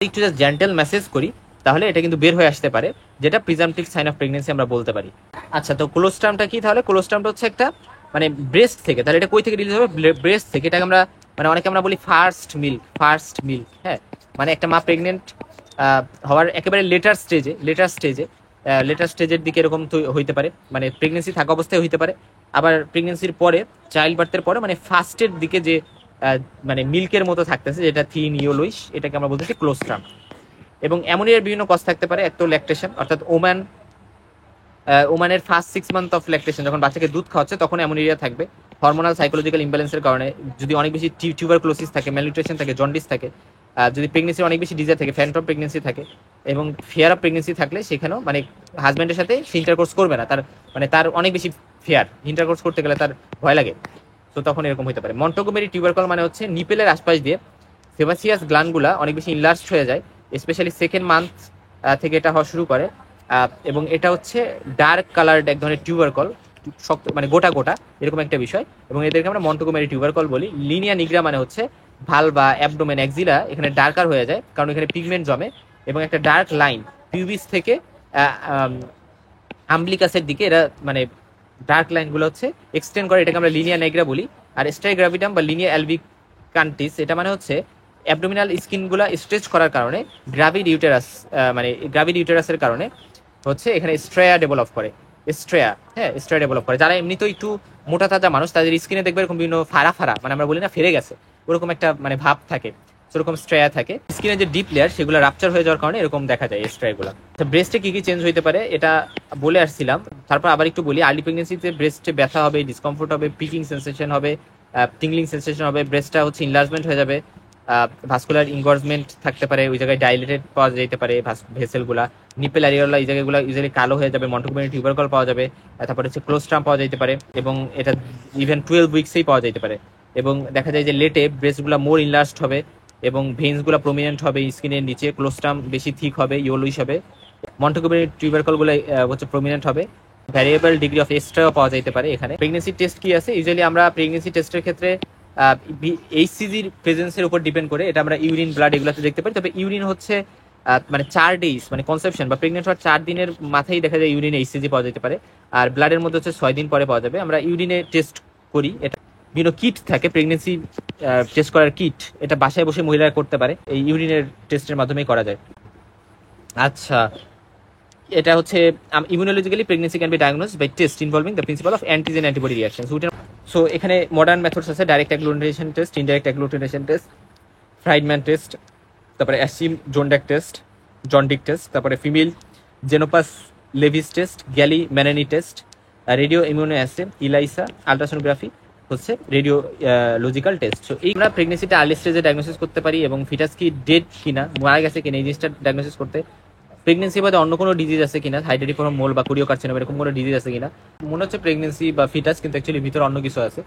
একটু জাস্ট জেন্টাল মেসেজ করি তাহলে এটা কিন্তু বের হয়ে আসতে পারে, যেটা প্রিজাম্পটিভ সাইন অফ প্রেগনেন্সি আমরা বলতে পারি। আচ্ছা, তো কোলোস্টার্মটা কি? তাহলে কোলোস্টার্মটা হচ্ছে একটা, মানে ব্রেস্ট থেকে, তাহলে এটা কই থেকে রিলিজ হবে? ব্রেস্ট থেকে। এটাকে আমরা, মানে অনেকে আমরা বলি ফার্স্ট মিল্ক। হ্যাঁ, মানে একটা মা প্রেগনেন্ট হওয়ার একেবারে লেটার স্টেজের দিকে এরকম হইতে পারে, মানে প্রেগনেন্সি থাকা অবস্থায় হইতে পারে। আবার প্রেগনেন্সির পরে, চাইল্ড বার্থের পরে, মানে ফার্স্টের দিকে যে মানে মিল্কের মতো থাকতেছে, যেটা থিন ইয়েলোইশ, এটাকে আমরা বলতেছি ক্লোস্ট্রাম। এবং অ্যামোনিয়ার বিভিন্ন কজ থাকতে পারে। এক তো ল্যাকটেশন, অর্থাৎ ওমানের ফার্স্ট 6 মান্থ অফ ল্যাকটেশন, যখন বাচ্চাকে দুধ খাওয়াচ্ছে তখন অ্যামোনিয়া থাকবে। হরমোনাল সাইকোলজিক্যাল ইমব্যালেন্সের কারণে, যদি অনেক বেশি টিউবারক্লোসিস থাকে, ম্যালনিউট্রিশন থাকে, জন্ডিস থাকে, যদি প্রেগনেন্সির অনেক বেশি ডিজায়ার থাকে, ফ্যান্টম প্রেগনেন্সি থাকে, এবং ফিয়ার অফ প্রেগনেন্সি থাকলে, সেখানেও মানে হাজব্যান্ডের সাথে সে ইন্টারকোর্স করবে না, তার অনেক বেশি ফিয়ার, ইন্টারকোর্স করতে গেলে তার ভয় লাগে। তো তখন এরকম হতে পারে। মন্টোগোমেরি টিউবারকল মানে হচ্ছে নিপেলের আশপাশ দিয়ে সেবাসিয়াস গ্ল্যান্ডগুলা অনেক বেশি ইনলার্জড হয়ে যায়, স্পেশালি সেকেন্ড মান্থ থেকে এটা হওয়া শুরু করে। এবং এটা হচ্ছে ডার্ক কালার্ড এক ধরনের টিউবারকল, শক্ত মানে গোটা গোটা এরকম একটা বিষয়, এবং এদেরকে আমরা মন্টোগোমেরি টিউবারকল বলি। লিনিয়া নিগ্রা মানে হচ্ছে ভাল বা অ্যাবডোমেন এক্সিলা এখানে ডার্কার হয়ে যায় কারণ এখানে পিগমেন্ট জমে, এবং একটা ডার্ক লাইন পিউবিস থেকে আম্বলিকাসের দিকে এরা মানে ডার্ক লাইনগুলো হচ্ছে এক্সটেন্ড করে, এটাকে আমরা লিনিয়া নেগ্রা বলি। আর স্ট্রাইগ্রাভিটাম বা লিনিয়া অ্যালবিকান্টিস এটা মানে হচ্ছে অ্যাবডোমিনাল স্কিনগুলো স্ট্রেচ করার কারণে গ্রাভিড ইউটেরাস মানে গ্রাভিড ইউটেরাসের কারণে হচ্ছে এখানে স্ট্রেয়া ডেভেলপ করে। স্ট্রেয়া, হ্যাঁ স্ট্রেয়া ডেভেলপ করে। যারা এমনিতেই একটু মোটা তাজা মানুষ তাদের স্কিনে দেখবে এরকম বিভিন্ন ফাড়া ফাড়া, মানে আমরা বলি না ফেরে গেছে, ওরকম একটা মানে ভাব থাকে, সেরকম স্ট্রেয়া থাকে। স্কিনের যে ডিপ লেয়ার সেগুলো রাপচার হয়ে যাওয়ার কারণে এরকম দেখা যায় এই স্ট্রেয়াগুলো। ব্রেস্টে কি কি চেঞ্জ হইতে পারে এটা বলে আসছিলাম, তারপর আবার একটু বলি। আর্লি প্রেগনেন্সিতে ব্রেস্টে ব্যথা হবে, ডিসকমফোর্ট হবে, পিকিং সেন্সেশন হবে, টিংলিং সেন্সেশন হবে, ব্রেস্টটা হচ্ছে ইনলার্জমেন্ট হয়ে যাবে, ভাস্কুলার ইনগর্জমেন্ট থাকতে পারে, ওই জায়গায় ডাইলেটেড পাওয়া যেতে পারে ভেসেলগুলা, নিপেল অ্যারিওলা এই জায়গাগুলো ইউজুয়ালি কালো হয়ে যাবে, মন্টোগোমেরি টিউবারকল পাওয়া যাবে, তারপরে হচ্ছে ক্লোস্ট্রাম পাওয়া যেতে পারে, এবং এটা ইভেন 12 উইকসেই পাওয়া যেতে পারে। এবং দেখা যায় যে লেটে ব্রেস্টগুলো মোর ইনলার্জড হবে এবং ভেইনসগুলো প্রমিনেন্ট হবে স্কিনের নিচে, ক্লোস্ট্রাম বেশি থিক হবে, ইয়েলোইশ হবে, মন্টোগোমেরি টিউবারকলগুলো হচ্ছে প্রমিনেন্ট হবে, ভ্যারিয়েবল ডিগ্রি অফ এক্সট্রাও পাওয়া যেতে পারে এখানে। প্রেগনেন্সি টেস্ট কি আছে? ইউজুয়ালি আমরা প্রেগনেন্সি টেস্টের ক্ষেত্রে এইচসিজির প্রেজেন্সের উপর ডিপেন্ড করে এটা আমরা ইউরিন, ব্লাড এগুলোতে দেখতে পারি। তবে ইউরিন হচ্ছে মানে 4 ডেজ মানে কনসেপশন বা প্রেগনেন্ট হওয়ার 4 দিনের মাথায় দেখা যায় ইউরিনে এইচসিজি পাওয়া যেতে পারে, আর ব্লাডের মধ্যে হচ্ছে 6 দিন পরে পাওয়া যাবে। আমরা ইউরিনে টেস্ট করি, এটা বিভিন্ন কিট থাকে প্রেগনেন্সি টেস্ট করার কিট, এটা বাসায় বসে মহিলারা করতে পারে, এই ইউরিনের টেস্টের মাধ্যমেই করা যায়। আচ্ছা, এটা হচ্ছে immunologically pregnancy can be diagnosed by test involving the principle of antigen antibody reaction. So এখানে মডার্ন মেথডস আছে, direct agglutination test, indirect agglutination test, Friedman test, তারপরে Aschheim Zondek test, Zondek test, তারপরে female Xenopus laevis test, Galli Mainini test, radioimmunoassay, ELISA, ultrasonography হচ্ছে radiological test. So এই আমরা প্রেগনেন্সিটা early স্টেজে diagnosis করতে পারি, এবং foetus কি ডেড কিনা, মারা গেছে কিনা এই জিনিসটা ডায়াগনোসিস করতে। প্রেগনেন্সি বাদে অন্য কোনো ডিজিজ আছে কিনা, হাইড্রোটিফর্ম মোল বা কোরিও কার্সিনোমা এরকম কোনো ডিজিজ আছে কিনা। মনে হচ্ছে প্রেগনেন্সি বা ফিটাস, কিন্তু অ্যাকচুয়ালি ভিতরে অন্য কিছু আছে,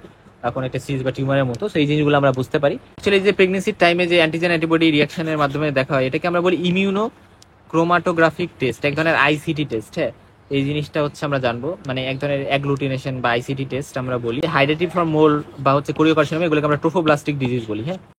এখন একটা সিজ বা টিউমারের মতো। সেই জিনিসগুলো আমরা বুঝতে পারি। অ্যাকচুয়ালি যে প্রেগনেন্সির টাইমে যে অ্যান্টিজেন অ্যান্টিবডি রিঅ্যাকশনের মাধ্যমে দেখা হয় এটাকে আমরা বলি ইমিউনো ক্রোমাটোগ্রাফিক টেস্ট, এক ধরনের আইসিটি টেস্ট। হ্যাঁ, এই জিনিসটা হচ্ছে আমরা জানবো, মানে এক ধরনের অ্যাগ্লুটিনেশন বা আইসিটি টেস্ট আমরা বলি। হাইড্রোটিফর্ম মোল বা হচ্ছে কোরিও কার্সিনোমা এগুলোকে আমরা ট্রোফোব্লাস্টিক ডিজিজ বলি। হ্যাঁ।